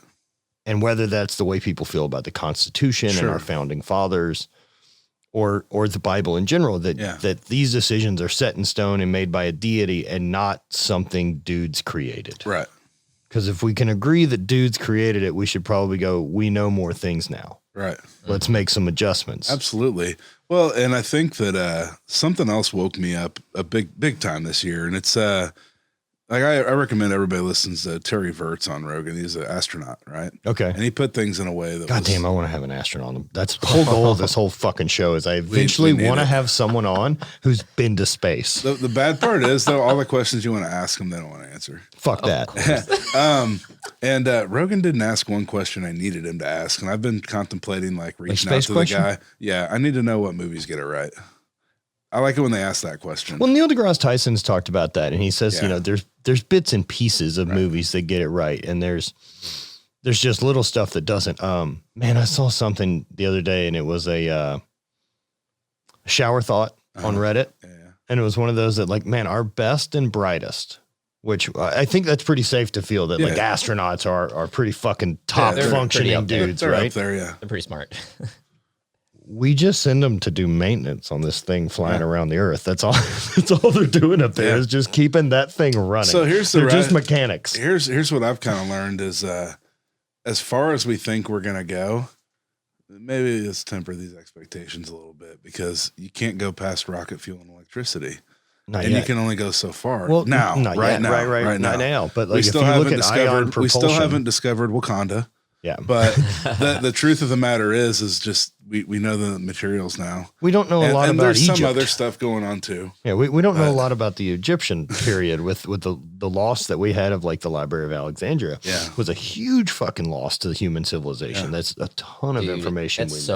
And whether that's the way people feel about the Constitution and our founding fathers or the Bible in general, that these decisions are set in stone and made by a deity and not something dudes created. Right. Because if we can agree that dudes created it, we should probably go, we know more things now. Right. Let's make some adjustments. Absolutely. Well, and I think that something else woke me up a big time this year. And it's like I recommend everybody listens to Terry Virts on Rogan. He's an astronaut, right? Okay. And he put things in a way that damn, I want to have an astronaut on. That's the whole goal of this whole fucking show is I eventually want to have someone on who's been to space. The bad part is, though, all the questions you want to ask them, they don't want to answer. Fuck that. And Rogan didn't ask one question I needed him to ask. And I've been contemplating like reaching out to the guy. Yeah, I need to know what movies get it right. I like it when they ask that question. Well, Neil deGrasse Tyson's talked about that, and he says, there's bits and pieces of movies that get it right, and there's just little stuff that doesn't. Man, I saw something the other day, and it was a shower thought on Reddit, and it was one of those that, like, man, our best and brightest, which I think that's pretty safe to feel that like astronauts are pretty fucking top functioning dudes, they're right? Up there, They're pretty smart. We just send them to do maintenance on this thing flying around the earth. That's all. That's all they're doing up there is just keeping that thing running. So they're just mechanics. Here's what I've kind of learned is, as far as we think we're gonna go, maybe let's temper these expectations a little bit because you can't go past rocket fuel and electricity. You can only go so far. Well, now, right now. But like, if you look at ion propulsion, we still haven't discovered Wakanda. Yeah. But the truth of the matter is just we know the materials now. We don't know a lot about there's Egypt. Some other stuff going on too. Yeah, we don't know a lot about the Egyptian period with the loss that we had of like the Library of Alexandria. Yeah. Was a huge fucking loss to the human civilization. That's a ton of information we missed.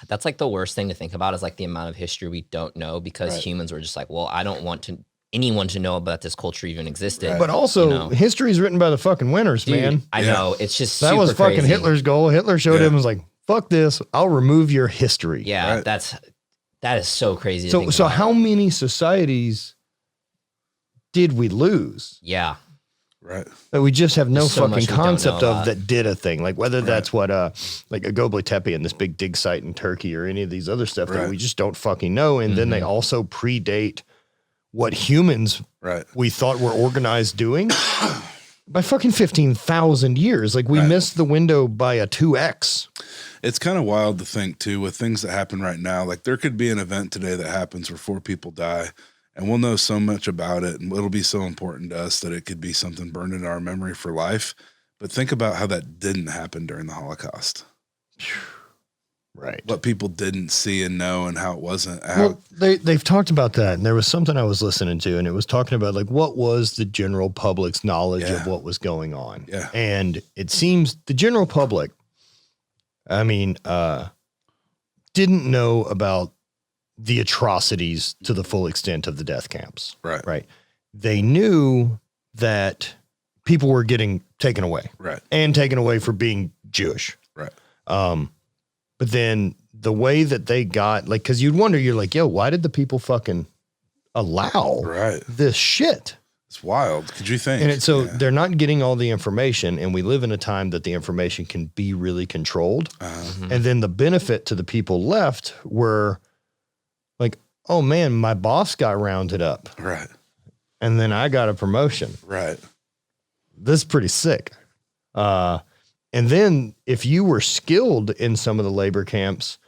That's like the worst thing to think about is like the amount of history we don't know because humans were just like, well, I don't want anyone to know about this culture even existed. But also, history is written by the fucking winners, man. I know. It's just that was fucking crazy. Hitler's goal. Hitler showed him and was like, fuck this. I'll remove your history. Yeah, that is so crazy. So how many societies did we lose? Yeah. Right. That we just have no fucking concept of about. that did a thing. Like whether that's what like a Göbekli Tepe and this big dig site in Turkey or any of these other stuff that we just don't fucking know. And then they also predate what humans we thought were organized doing by fucking 15,000 years. Like we missed the window by a 2x. It's kind of wild to think too with things that happen right now. Like there could be an event today that happens where 4 people die and we'll know so much about it and it'll be so important to us that it could be something burned into our memory for life. But think about how that didn't happen during the Holocaust. Right. What people didn't see and know, and how it wasn't. Well, they've talked about that, and there was something I was listening to, and it was talking about like what was the general public's knowledge of what was going on. Yeah. And it seems the general public, I mean, didn't know about the atrocities to the full extent of the death camps. Right. Right. They knew that people were getting taken away. Right. And taken away for being Jewish. Right. But then the way that they got, like, because you'd wonder, you're like, yo, why did the people fucking allow this shit? It's wild. Could you think? And so they're not getting all the information, and we live in a time that the information can be really controlled. And then the benefit to the people left were like, oh man, my boss got rounded up. Right. And then I got a promotion. Right. This is pretty sick. And then if you were skilled in some of the labor camps,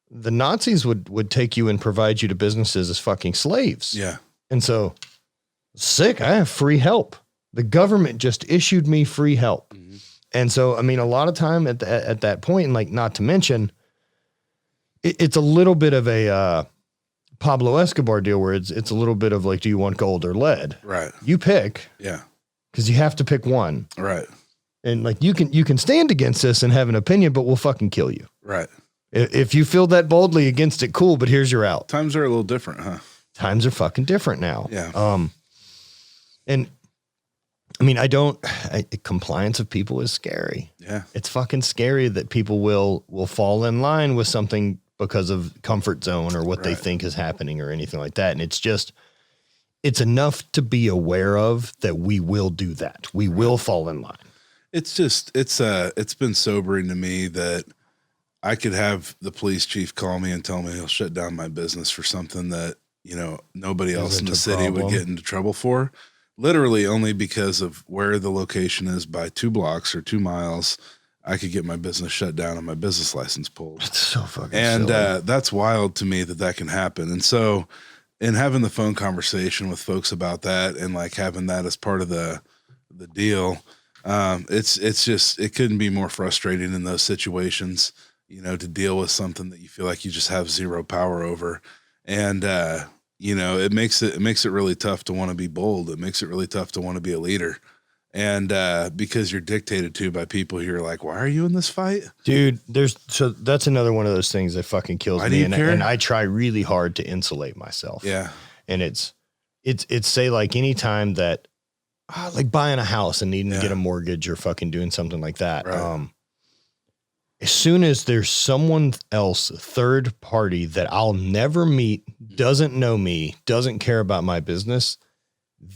the Nazis would take you and provide you to businesses as fucking slaves. Yeah. And so sick, I have free help. The government just issued me free help. And so, I mean, a lot of time at that point, and like, not to mention, it's a little bit of a Pablo Escobar deal where it's a little bit of like, do you want gold or lead? Right. You pick. Yeah. Because you have to pick one. Right. And like, you can stand against this and have an opinion, but we'll fucking kill you. Right. If you feel that boldly against it, cool, but here's your out. Times are a little different, huh? Times are fucking different now. Yeah. And I mean, compliance of people is scary. Yeah. It's fucking scary that people will fall in line with something because of comfort zone or what they think is happening or anything like that. And it's enough to be aware of that we will do that. We will fall in line. It's been sobering to me that I could have the police chief call me and tell me he'll shut down my business for something that, you know, nobody else in the city would get into trouble for. Literally only because of where the location is by 2 blocks or 2 miles, I could get my business shut down and my business license pulled. It's so fucking silly. That's wild to me that can happen. And so in having the phone conversation with folks about that and like having that as part of the deal, it's just, it couldn't be more frustrating in those situations, you know, to deal with something that you feel like you just have zero power over. And, you know, it makes it really tough to want to be bold. It makes it really tough to want to be a leader. And, because you're dictated to by people who are like, why are you in this fight? Dude, so that's another one of those things that fucking kills me. And I try really hard to insulate myself. Yeah. And it's say like anytime that, like buying a house and needing to get a mortgage or fucking doing something like that. Right. As soon as there's someone else, a third party that I'll never meet, doesn't know me, doesn't care about my business,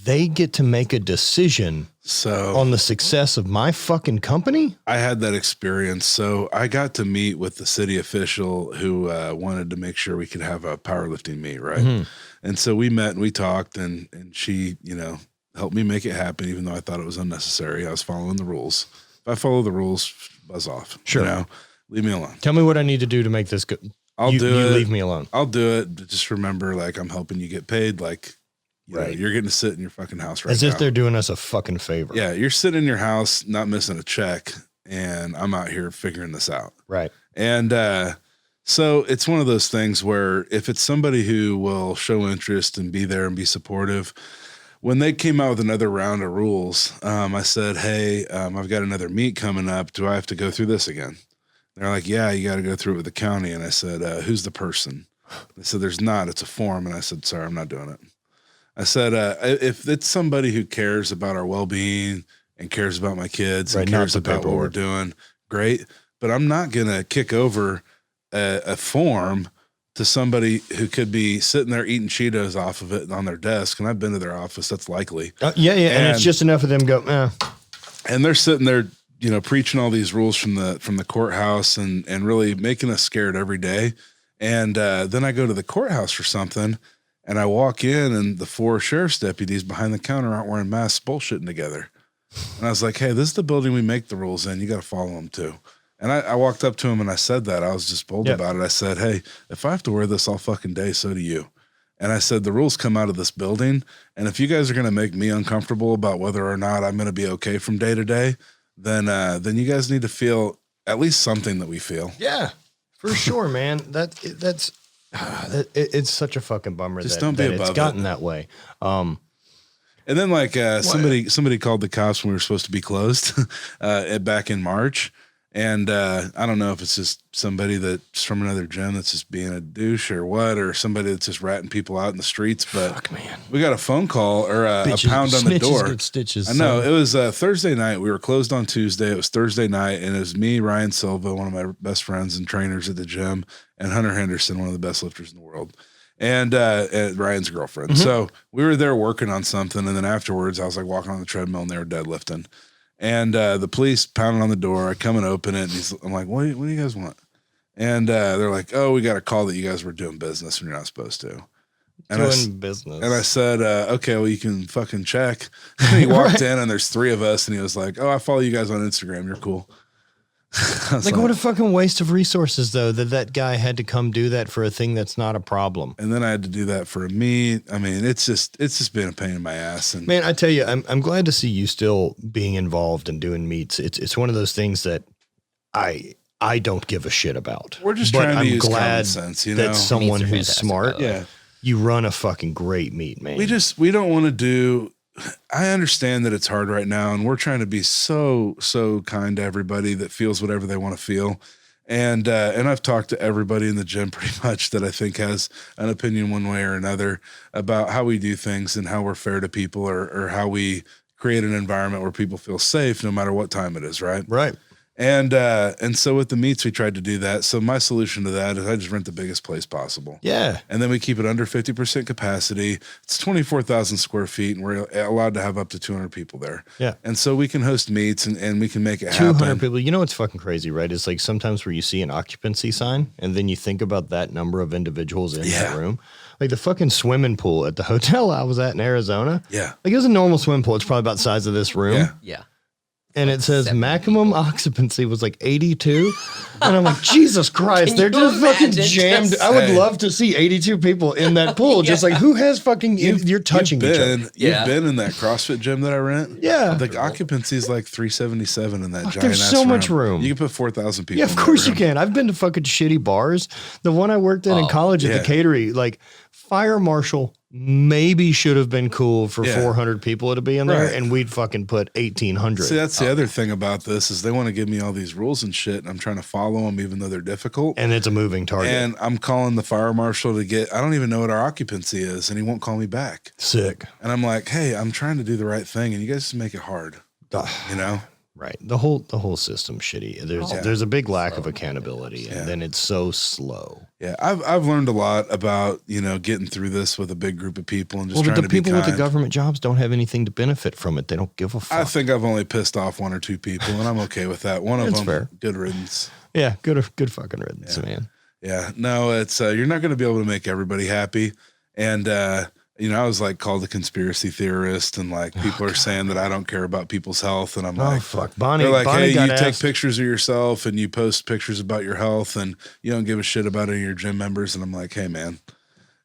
they get to make a decision on the success of my fucking company. I had that experience. So I got to meet with the city official who wanted to make sure we could have a powerlifting meet. Right. Mm-hmm. And so we met and we talked and she, you know, helped me make it happen, even though I thought it was unnecessary. I was following the rules. If I follow the rules, buzz off. Sure. You know, leave me alone. Tell me what I need to do to make this good. You leave me alone. I'll do it. But just remember, like, I'm helping you get paid. Like, you know, you're getting to sit in your fucking house right now. As if they're doing us a fucking favor. Yeah. You're sitting in your house, not missing a check. And I'm out here figuring this out. Right. And, so it's one of those things where if it's somebody who will show interest and be there and be supportive, when they came out with another round of rules, I said, hey, I've got another meet coming up. Do I have to go through this again? They're like, yeah, you got to go through it with the county. And I said, who's the person? They said, there's not. It's a form. And I said, sorry, I'm not doing it. I said, if it's somebody who cares about our well-being and cares about my kids and cares about what we're doing, great. But I'm not going to kick over a form to somebody who could be sitting there eating Cheetos off of it on their desk. And I've been to their office. That's likely. Yeah. And it's just enough of them go, And they're sitting there, you know, preaching all these rules from the courthouse and really making us scared every day. And then I go to the courthouse for something and I walk in and the 4 sheriff's deputies behind the counter aren't wearing masks, bullshitting together. And I was like, hey, this is the building we make the rules in. You got to follow them too. And I walked up to him and I said that. I was just bold about it. I said, hey, if I have to wear this all fucking day, so do you. And I said, the rules come out of this building. And if you guys are going to make me uncomfortable about whether or not I'm going to be okay from day to day, then you guys need to feel at least something that we feel. Yeah, for sure, man. It's such a fucking bummer Just that, don't be that above it's gotten that way. And then like somebody called the cops when we were supposed to be closed back in March. And I don't know if it's just somebody that's from another gym that's just being a douche or what, or somebody that's just ratting people out in the streets. But Fuck, man. We got a phone call or a pound on the door. Get stitches, I know. It was Thursday night. We were closed on Tuesday. It was Thursday night, and it was me, Ryan Silva, one of my best friends and trainers at the gym, and Hunter Henderson, one of the best lifters in the world, and Ryan's girlfriend. Mm-hmm. So we were there working on something, and then afterwards I was like walking on the treadmill, and they were deadlifting. And the police pounding on the door. I come and open it, and I'm like, what do you guys want? And they're like, oh, we got a call that you guys were doing business when you're not supposed to. And business. And I said, okay, well, you can fucking check. And he walked in, and there's 3 of us, and he was like, oh, I follow you guys on Instagram. You're cool. Like, what a fucking waste of resources, though, that guy had to come do that for a thing that's not a problem. And then I had to do that for a meet. I mean, it's just been a pain in my ass. And man, I tell you, I'm glad to see you still being involved and doing meets. It's one of those things that I don't give a shit about. We're just trying to use common sense, you know? That someone who's smart, yeah, you run a fucking great meet, man. We don't want to do. I understand that it's hard right now, and we're trying to be so kind to everybody that feels whatever they want to feel. And I've talked to everybody in the gym pretty much that I think has an opinion one way or another about how we do things and how we're fair to people, or how we create an environment where people feel safe no matter what time it is, right? Right. And so with the meets, we tried to do that. So my solution to that is I just rent the biggest place possible. Yeah. And then we keep it under 50% capacity. It's 24,000 square feet, and we're allowed to have up to 200 people there. Yeah. And so we can host meets, and we can make it happen. 200 people. You know what's fucking crazy, right? It's like sometimes where you see an occupancy sign, and then you think about that number of individuals in that room. Like the fucking swimming pool at the hotel I was at in Arizona. Yeah. Like it was a normal swimming pool. It's probably about the size of this room. Yeah. Yeah. And it says maximum occupancy was like 82. And I'm like, Jesus Christ, they're just fucking jammed. I would love to see 82 people in that pool. Just like, who has fucking, you're touching each other. You've been in that CrossFit gym that I rent? Yeah. The occupancy is like 377 in that giant There's so much room. You can put 4,000 people Yeah, of course you can. I've been to fucking shitty bars. The one I worked in college at the catering, like fire marshal maybe should have been cool for 400 people to be in there, and we'd fucking put 1,800. See, that's the other thing about this is they want to give me all these rules and shit, and I'm trying to follow them even though they're difficult. And it's a moving target. And I'm calling the fire marshal to get, I don't even know what our occupancy is, and he won't call me back. Sick. And I'm like, hey, I'm trying to do the right thing, and you guys just make it hard, you know? Right. The whole system's shitty. There's a big lack of accountability, and then it's so slow. Yeah, I've learned a lot about, you know, getting through this with a big group of people and just trying to be kind. The people with the government jobs don't have anything to benefit from it. They don't give a fuck. I think I've only pissed off 1 or 2 people, and I'm okay with that. One of them, fair. Good riddance. Yeah, good fucking riddance, man. Yeah, no, it's you're not going to be able to make everybody happy, and you know, I was like called a conspiracy theorist, and like people are saying that I don't care about people's health, and I'm like, fuck, Bonnie. They're like, Bonnie hey, you take pictures of yourself and you post pictures about your health, and you don't give a shit about any of your gym members, and I'm like, hey, man,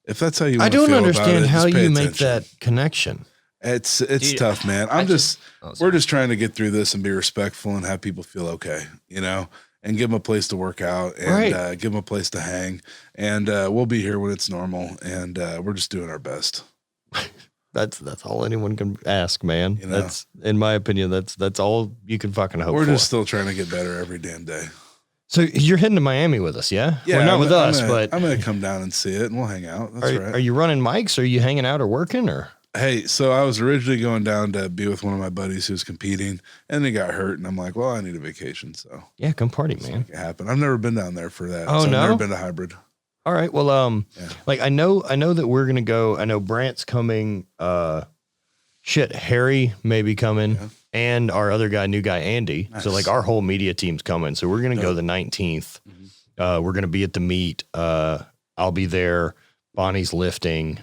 if that's how you, I don't understand how you make that connection. It's tough, man. We're just trying to get through this and be respectful and have people feel okay, you know. And give them a place to work out, and give them a place to hang, and we'll be here when it's normal, and we're just doing our best. That's all anyone can ask, man. You know? That's, in my opinion, that's all you can fucking hope for. We're just still trying to get better every damn day. So you're heading to Miami with us, yeah? Yeah, well, not with us, but I'm gonna come down and see it, and we'll hang out. That's right. Are you running mics? Or are you hanging out or working or? Hey, so I was originally going down to be with one of my buddies who's competing, and he got hurt, and I'm like, well, I need a vacation, so yeah, come party, man. Make it happen. I've never been down there for that. Oh, so no? I've never been to hybrid. All right, well, like I know that we're gonna go. I know Brant's coming. Harry may be coming, and our other guy, new guy Andy. Nice. So like our whole media team's coming. So we're gonna go the 19th. Mm-hmm. We're gonna be at the meet. I'll be there. Bonnie's lifting.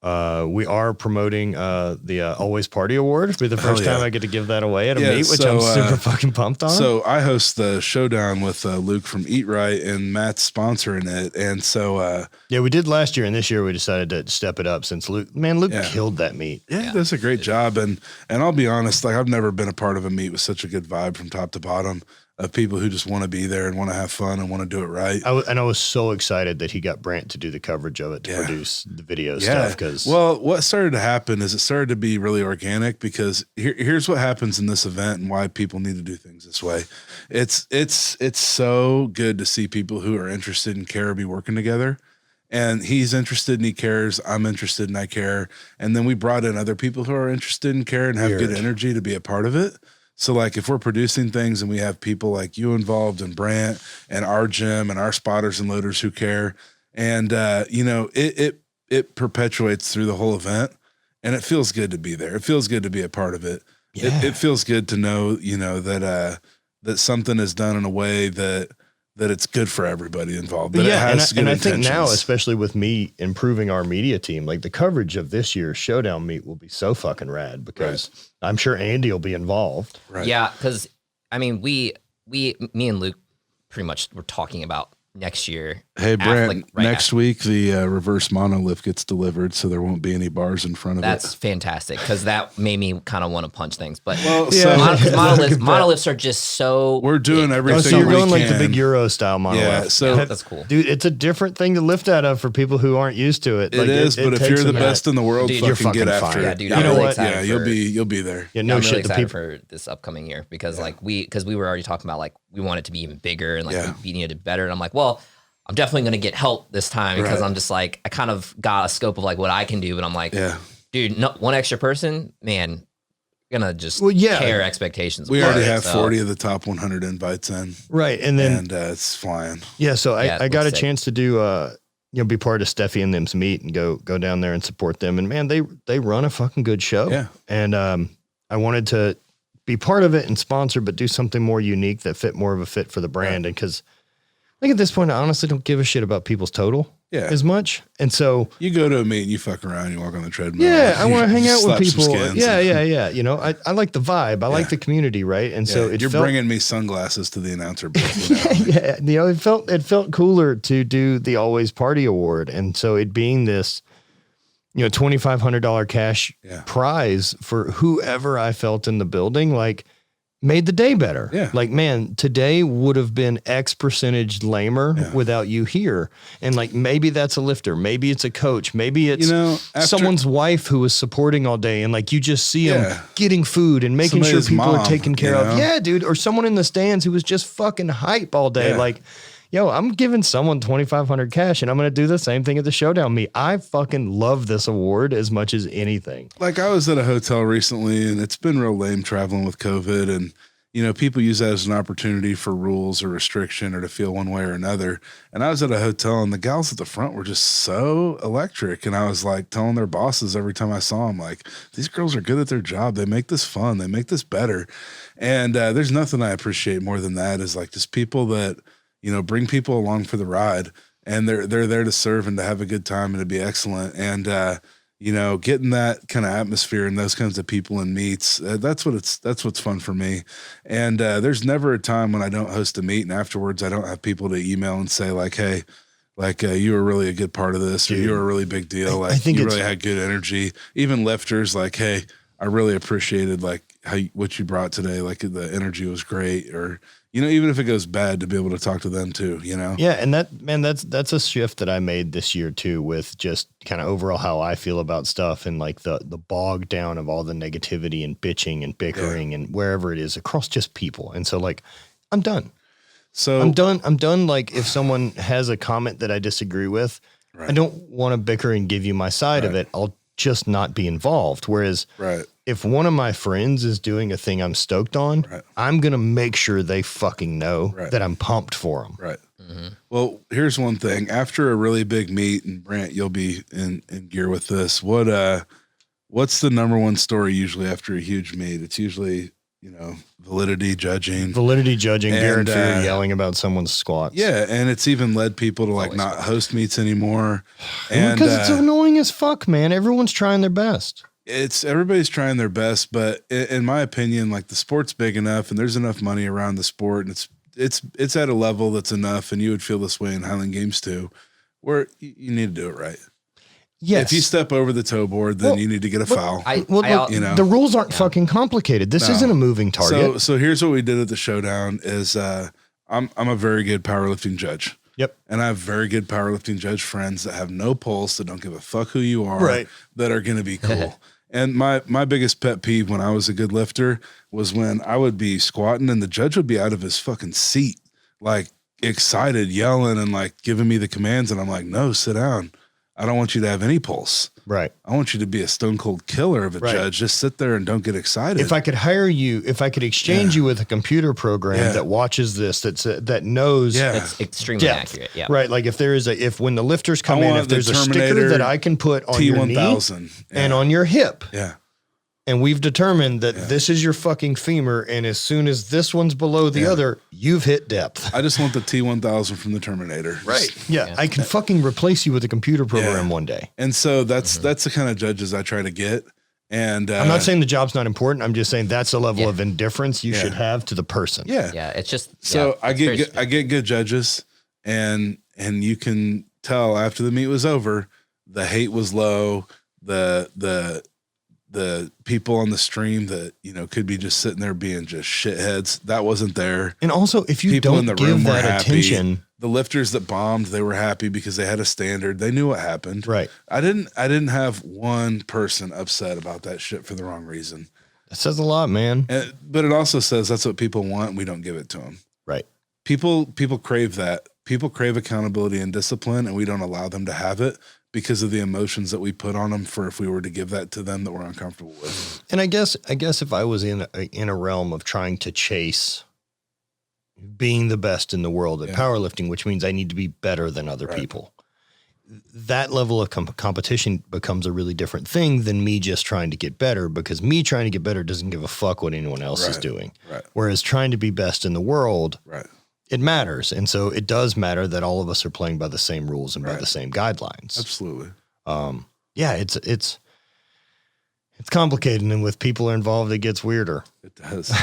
We are promoting the Always Party Award. For the first time I get to give that away at a meet, which so, I'm super fucking pumped on. So I host the showdown with Luke from Eat Right, and Matt's sponsoring it. And so we did last year, and this year we decided to step it up since Luke killed that meet. Yeah, he does a great job. And I'll be honest, like I've never been a part of a meet with such a good vibe from top to bottom of people who just want to be there and want to have fun and want to do it right. I was so excited that he got Brant to do the coverage of it, to produce the video stuff. Because what started to happen is it started to be really organic, because here's what happens in this event and why people need to do things this way. It's so good to see people who are interested and care be working together. And he's interested and he cares. I'm interested and I care. And then we brought in other people who are interested and care and have good energy to be a part of it. So like if we're producing things and we have people like you involved and Brant and our gym and our spotters and loaders who care, and it perpetuates through the whole event, and it feels good to be there. It feels good to be a part of it. Yeah. It feels good to know, that something is done in a way that it's good for everybody involved. That it has good intentions. I think now, especially with me improving our media team, like the coverage of this year's showdown meet will be so fucking rad, because I'm sure Andy will be involved. Right. Yeah, because I mean, me and Luke pretty much were talking about next year. Hey, Brent, next week the reverse monolift gets delivered, so there won't be any bars in front of it. That's fantastic, because that made me kind of want to punch things. But monoliths are just so... We're doing everything so you're going like the big Euro style monolith. Yeah, so that's cool. Dude, it's a different thing to lift out of for people who aren't used to it. It is, but if you're the best in the world, dude, fucking get after it. Yeah, dude, I'm really excited. Yeah, you'll be there. Yeah, no I'm shit. really excited for this upcoming year, because we were already talking about like we want it to be even bigger and like we needed better. And I'm like, well, I'm definitely going to get help this time, because I'm just like, I kind of got a scope of like what I can do, but I'm like, dude, no, one extra person, man, gonna just tear expectations. We already have 40 of the top 100 invites in. Right. And then it's flying. Yeah. So I got a chance to do, be part of Steffi and them's meet and go down there and support them. And man, they run a fucking good show. Yeah. And I wanted to be part of it and sponsor, but do something more unique that fit more of a fit for the brand. And because I think at this point, I honestly don't give a shit about people's total as much. And so you go to a meet and you fuck around, you walk on the treadmill. Yeah, I want to hang out with people. Yeah. You know, I like the vibe. I like the community, right? And so you're bringing me sunglasses to the announcer booth. You know, it felt cooler to do the Always Party Award. And so it being this, $2,500 cash prize for whoever I felt in the building, like, made the day better. Yeah. Like, man, today would have been X percentage lamer without you here. And like, maybe that's a lifter. Maybe it's a coach. Maybe it's someone's wife who was supporting all day. And like, you just see them getting food and making sure people are taken care of. Yeah, dude. Or someone in the stands who was just fucking hype all day. Like, yo, I'm giving someone $2,500 cash, and I'm going to do the same thing at the showdown meet. I fucking love this award as much as anything. Like, I was at a hotel recently, and it's been real lame traveling with COVID, and people use that as an opportunity for rules or restriction or to feel one way or another. And I was at a hotel, and the gals at the front were just so electric. And I was like telling their bosses every time I saw them, like, these girls are good at their job. They make this fun. They make this better. And there's nothing I appreciate more than that, is like just people that, bring people along for the ride, and they're there to serve and to have a good time and to be excellent. And, getting that kind of atmosphere and those kinds of people in meets, that's what's fun for me. And there's never a time when I don't host a meet and afterwards I don't have people to email and say like, hey, like you were really a good part of this, or you were a really big deal. Like, I think you really had good energy. Even lifters, like, hey, I really appreciated like what you brought today. Like, the energy was great. Or, even if it goes bad, to be able to talk to them too, Yeah. And that's a shift that I made this year too, with just kind of overall how I feel about stuff, and like the bog down of all the negativity and bitching and bickering and wherever it is across just people. And so like, I'm done. So I'm done. Like, if someone has a comment that I disagree with, I don't want to bicker and give you my side of it. I'll just not be involved. Whereas if one of my friends is doing a thing I'm stoked on, I'm going to make sure they fucking know that I'm pumped for them. Right. Mm-hmm. Well, here's one thing. After a really big meet, and Brant, you'll be in gear with this. What's the number one story usually after a huge meet? It's usually, validity judging, Garrett Fear yelling about someone's squats. Yeah. And it's even led people to like not host meets anymore. And because it's annoying as fuck, man. Everyone's trying their best. Everybody's trying their best, but in my opinion, like the sport's big enough and there's enough money around the sport, and it's at a level that's enough. And you would feel this way in Highland Games too, where you need to do it right. Yes. If you step over the toe board, then you need to get a foul. The rules aren't fucking complicated. This isn't a moving target. So here's what we did at the showdown is I'm a very good powerlifting judge. Yep. And I have very good powerlifting judge friends that have no pulse, that don't give a fuck who you are, that are going to be cool. And my biggest pet peeve when I was a good lifter was when I would be squatting and the judge would be out of his fucking seat, like excited, yelling and like giving me the commands. And I'm like, no, sit down. I don't want you to have any pulse. Right. I want you to be a stone cold killer of a judge. Just sit there and don't get excited. If I could hire you, if I could exchange you with a computer program that watches this, that knows. That's extremely accurate. Yeah. Right. Like if when the lifters come in, if there's a sticker that I can put on your knee and on your hip. Yeah. And we've determined that this is your fucking femur. And as soon as this one's below the other, you've hit depth. I just want the T1000 from the Terminator. Right. Yeah. I can fucking replace you with a computer program one day. And so that's the kind of judges I try to get. And I'm not saying the job's not important. I'm just saying that's a level of indifference you should have to the person. Yeah. Yeah. It's just, so I get good judges, and you can tell after the meet was over, the hate was low. The people on the stream that, could be just sitting there being just shitheads, that wasn't there. And also, if you people don't give that attention, the lifters that bombed, they were happy because they had a standard. They knew what happened. Right. I didn't have one person upset about that shit for the wrong reason. That says a lot, man. But it also says that's what people want, and we don't give it to them. Right. People crave that. People crave accountability and discipline, and we don't allow them to have it because of the emotions that we put on them for if we were to give that to them that we're uncomfortable with. And I guess if I was in a realm of trying to chase being the best in the world at powerlifting, which means I need to be better than other people, that level of competition becomes a really different thing than me just trying to get better, because me trying to get better doesn't give a fuck what anyone else is doing. Right. Whereas trying to be best in the world, it matters. And so it does matter that all of us are playing by the same rules and by the same guidelines. Absolutely. It's complicated. And with people involved, it gets weirder. It does.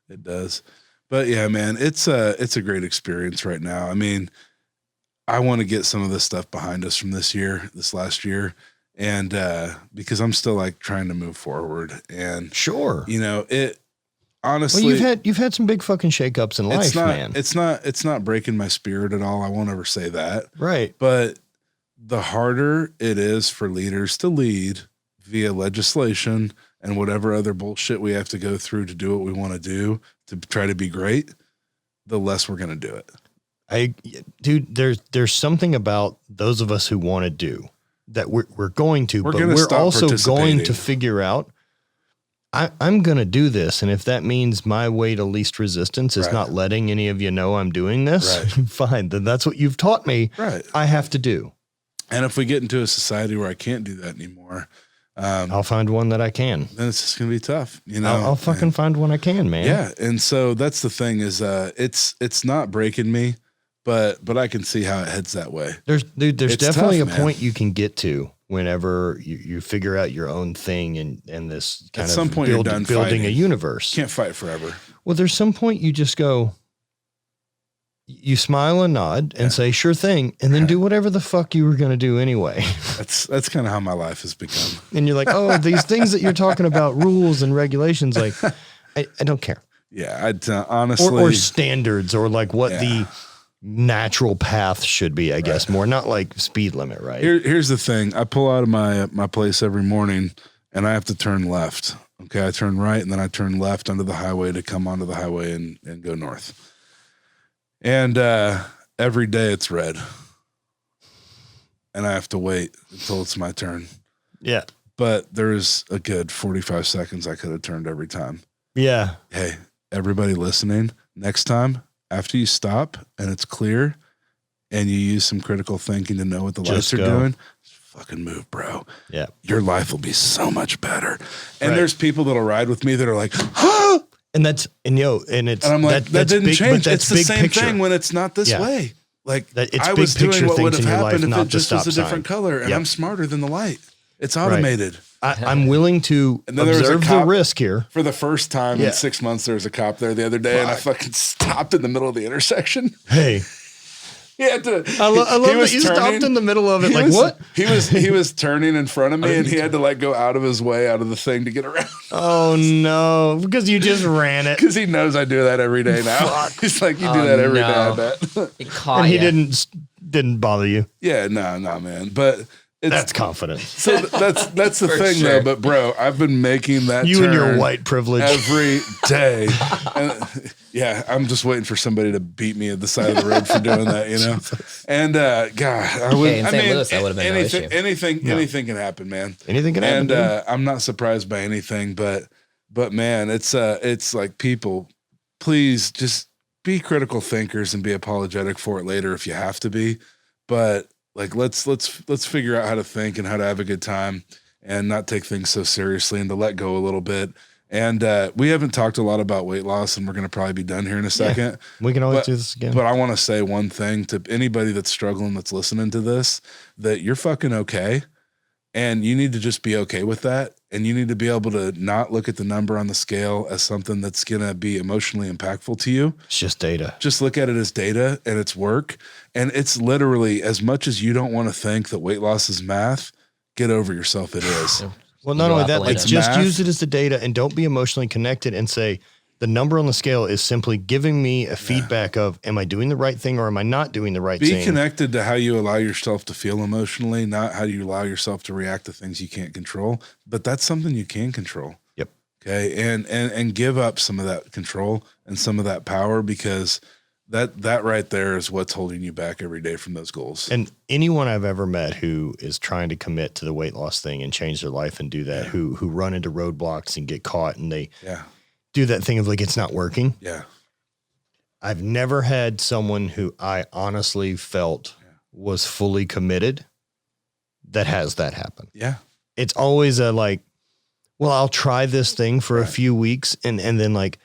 It does. But yeah, man, it's a great experience right now. I mean, I want to get some of this stuff behind us from this last year. And, because I'm still like trying to move forward, and honestly, well, you've had some big fucking shakeups in life, man. It's not breaking my spirit at all. I won't ever say that. Right. But the harder it is for leaders to lead via legislation and whatever other bullshit we have to go through to do what we want to do to try to be great, the less we're going to do it. Dude, there's something about those of us who want to do that we're going to, but we're also going to figure out, I'm going to do this. And if that means my way to least resistance is not letting any of you know I'm doing this, fine. Then that's what you've taught me I have to do. And if we get into a society where I can't do that anymore, I'll find one that I can. Then it's just going to be tough. I'll fucking find one I can, man. Yeah. And so that's the thing is, it's not breaking me, but I can see how it heads that way. There's definitely tough, a point you can get to whenever you figure out your own thing and this kind at some of point you're done building fighting. a universe. Can't fight forever. Well, there's some point you just go, you smile and nod and say, sure thing. And then do whatever the fuck you were going to do anyway. That's kind of how my life has become. And you're like, oh, these things that you're talking about, rules and regulations, like, I don't care. Yeah. I'd honestly. Or standards, or like what the natural path should be, I guess, more, not like speed limit, right? Here's the thing. I pull out of my place every morning and I have to turn left. Okay. I turn right and then I turn left onto the highway to come onto the highway and go north. And every day it's red. And I have to wait until it's my turn. Yeah. But there's a good 45 seconds I could have turned every time. Yeah. Hey, everybody listening, next time, after you stop and it's clear and you use some critical thinking to know what the lights are doing, just fucking move, bro. Yeah. Your life will be so much better. And there's people that'll ride with me that are like, huh? And it's and I'm like, that didn't big, change. It's the same picture. thing when it's not this way. Like I was doing what would have happened if it just was a different color, and I'm smarter than the light. It's automated. Right. I'm willing to observe the risk here. For the first time in 6 months, there was a cop there the other day, and I fucking stopped in the middle of the intersection. Hey. He had to. I love that you stopped in the middle of it. Like what? He was turning in front of me, and he had to like go out of his way out of the thing to get around. Oh no! Because you just ran it. Because he knows I do that every day now. He's like, you do that every day. I bet. And he didn't bother you. Yeah, no, man. But that's confidence. So that's the thing though. But bro, I've been making that you and your white privilege every day. And, yeah, I'm just waiting for somebody to beat me at the side of the road for doing that, you know. And God, I would. In St. Louis, that would have been anything can happen, man. Anything can happen. And I'm not surprised by anything, but man, it's like people, please just be critical thinkers and be apologetic for it later if you have to be. But like let's figure out how to think and how to have a good time and not take things so seriously and to let go a little bit. And we haven't talked a lot about weight loss, and we're going to probably be done here in a second. Yeah, we can always do this again. But I want to say one thing to anybody that's struggling, that's listening to this, that you're fucking okay. And you need to just be okay with that. And you need to be able to not look at the number on the scale as something that's going to be emotionally impactful to you. It's just data. Just look at it as data and it's work. And it's literally, as much as you don't want to think that weight loss is math, get over yourself. It is. Well, not only that, like just use it as the data and don't be emotionally connected and say the number on the scale is simply giving me a feedback of, am I doing the right thing or am I not doing the right thing? Be connected to how you allow yourself to feel emotionally, not how you allow yourself to react to things you can't control. But that's something you can control. Yep. Okay. And give up some of that control and some of that power, because that right there is what's holding you back every day from those goals. And anyone I've ever met who is trying to commit to the weight loss thing and change their life and do that, who run into roadblocks and get caught and they do that thing of like, it's not working. Yeah. I've never had someone who I honestly felt was fully committed that has that happen. Yeah. It's always a like, well, I'll try this thing for a few weeks and then like,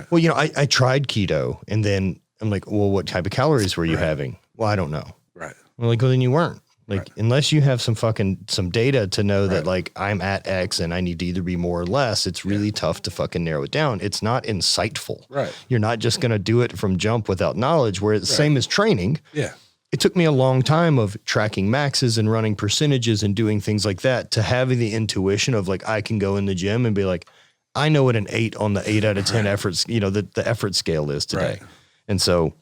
well, you know, I tried keto and then I'm like, well, what type of calories were you having? Well, I don't know. Right. Well, like, well, then you weren't. Like, unless you have some data to know that like I'm at X and I need to either be more or less, it's really tough to fucking narrow it down. It's not insightful. Right. You're not just going to do it from jump without knowledge, where it's the same as training. Yeah. It took me a long time of tracking maxes and running percentages and doing things like that to having the intuition of like, I can go in the gym and be like, I know what an 8 on the 8 out of 10 efforts, you know, the effort scale is today. Right. And so,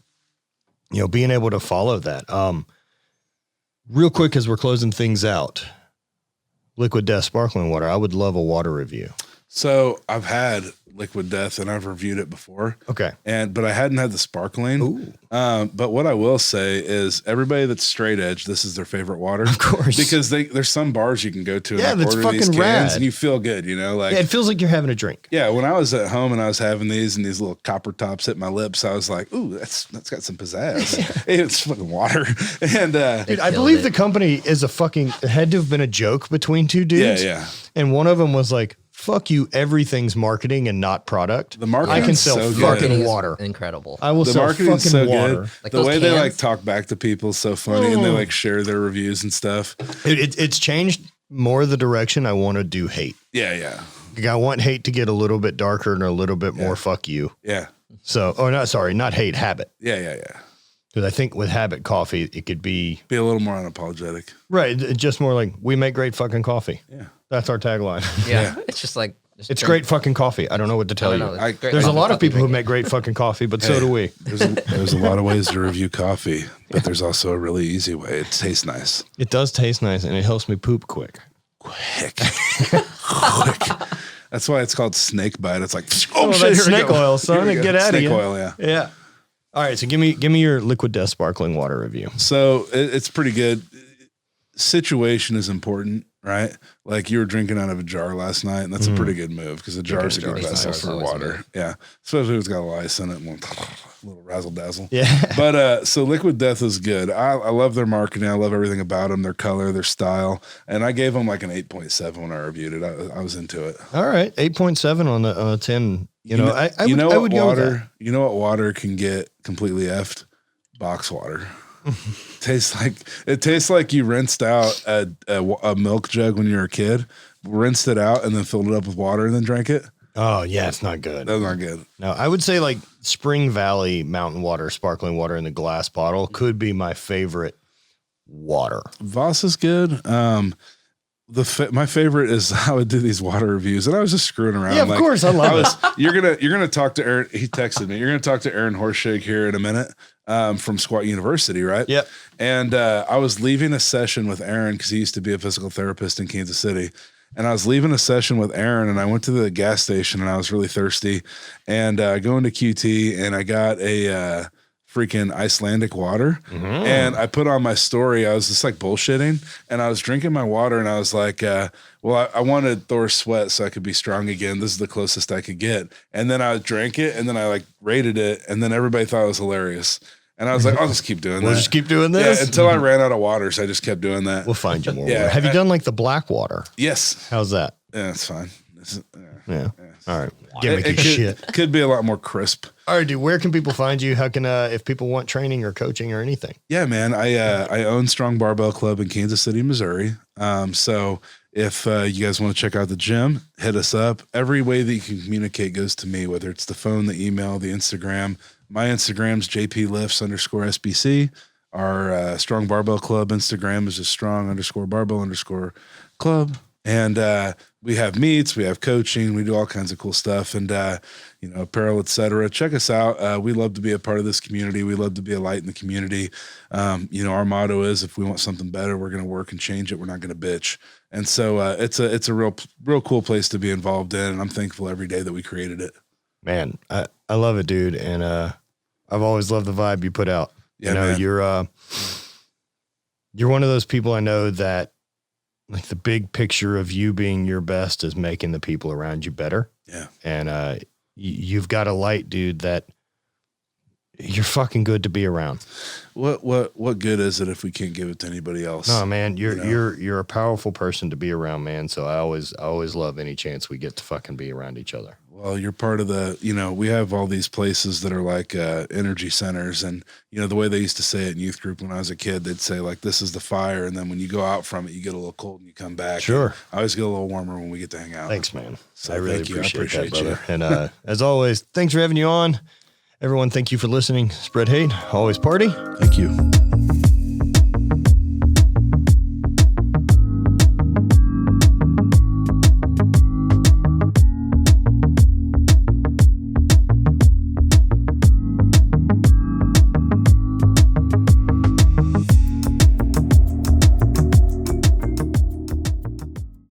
you know, being able to follow that, real quick, as we're closing things out, Liquid Death sparkling water. I would love a water review. So I've had Liquid Death and I've reviewed it before. Okay. But I hadn't had the sparkling. Ooh. But what I will say is everybody that's straight edge, this is their favorite water. Of course. Because there's some bars you can go to and that's order these fucking cans rad. and you feel good, you know, like it feels like you're having a drink. Yeah. When I was at home and I was having these and these little copper tops hit my lips, I was like, ooh, that's got some pizzazz. It's fucking water. And dude, I believe the company is it had to have been a joke between two dudes. Yeah. And one of them was like, fuck you, everything's marketing and not product. The marketing I can sell so fucking water. Incredible. I will sell fucking so water. Good. Like the way cans? they like talk back to people is so funny, and they like share their reviews and stuff. It's changed more the direction I want to do hate. Yeah. Like I want hate to get a little bit darker and a little bit more fuck you. Yeah. So, not hate, habit. Yeah. Because I think with habit coffee, it could be a little more unapologetic. Right. Just more like, we make great fucking coffee. Yeah. That's our tagline. Yeah. It's just like, it's great fucking coffee. I don't know what to tell you. There's a lot of people who make great fucking coffee, but so do we. There's a lot of ways to review coffee, but there's also a really easy way. It tastes nice. It does taste nice, and it helps me poop quick. That's why it's called snake bite. It's like, that's snake oil, son. Get out of here. Snake oil, yeah. Yeah. All right, so give me your Liquid Death sparkling water review. So it's pretty good. Situation is important. right? Like you were drinking out of a jar last night, and that's a pretty good move because a jar is a good vessel for water. Yeah, especially if it's got a lot of ice in it. A little razzle dazzle. Yeah. But so Liquid Death is good. I love their marketing. I love everything about them, their color, their style. And I gave them like an 8.7 when I reviewed it. I was into it. All right. 8.7 on the 10. I would go with that. You know what water can get completely effed? Box water. It tastes like you rinsed out a milk jug when you were a kid, rinsed it out, and then filled it up with water and then drank it. Oh, yeah, it's not good. That's not good. No, I would say like Spring Valley mountain water, sparkling water in the glass bottle could be my favorite water. Voss is good. My favorite is I would do these water reviews, and I was just screwing around. Yeah, of course, I love it. You're gonna talk to Aaron. He texted me. You're gonna talk to Aaron Horshake here in a minute from Squat University, right? Yep. And I was leaving a session with Aaron because he used to be a physical therapist in Kansas City. And I was leaving a session with Aaron, and I went to the gas station, and I was really thirsty. And going to QT, and I got a freaking Icelandic water. Mm-hmm. And I put on my story. I was just like bullshitting, and I was drinking my water, and I was like, I wanted Thor's sweat so I could be strong again. This is the closest I could get. And then I drank it, and then I like rated it, and then everybody thought it was hilarious. And I was like, I'll just keep doing that. We'll just keep doing this? Yeah, until I ran out of water, so I just kept doing that. We'll find you more water. Have you done like the black water? Yes. How's that? Yeah, it's fine. Yeah. All right. Gimmicky shit. Could be a lot more crisp. All right, dude. Where can people find you? How can if people want training or coaching or anything? Yeah, man. I own Strong Barbell Club in Kansas City, Missouri. So if you guys want to check out the gym, hit us up. Every way that you can communicate goes to me, whether it's the phone, the email, the Instagram. My Instagram's JPLifts_SBC. Our Strong Barbell Club Instagram is just strong_barbell_club. And we have meets, we have coaching, we do all kinds of cool stuff, and apparel, etc. Check us out. We love to be a part of this community. We love to be a light in the community. Our motto is, if we want something better, we're going to work and change it. We're not going to bitch. And so it's a real cool place to be involved in, and I'm thankful every day that we created it. Man, I love it, dude, and I've always loved the vibe you put out. Yeah, man. You're one of those people I know that, like, the big picture of you being your best is making the people around you better. Yeah. And you've got a light, dude, that you're fucking good to be around. What good is it if we can't give it to anybody else? No, man, you're a powerful person to be around, man. So I always love any chance we get to fucking be around each other. Well, you're part of we have all these places that are like energy centers, and the way they used to say it in youth group when I was a kid, they'd say like, this is the fire, and then when you go out from it, you get a little cold and you come back. Sure. I always get a little warmer when we get to hang out. Thanks, man. So I really appreciate that, brother. you. And as always, thanks for having you on. Everyone, thank you for listening. Spread hate, always party. Thank you.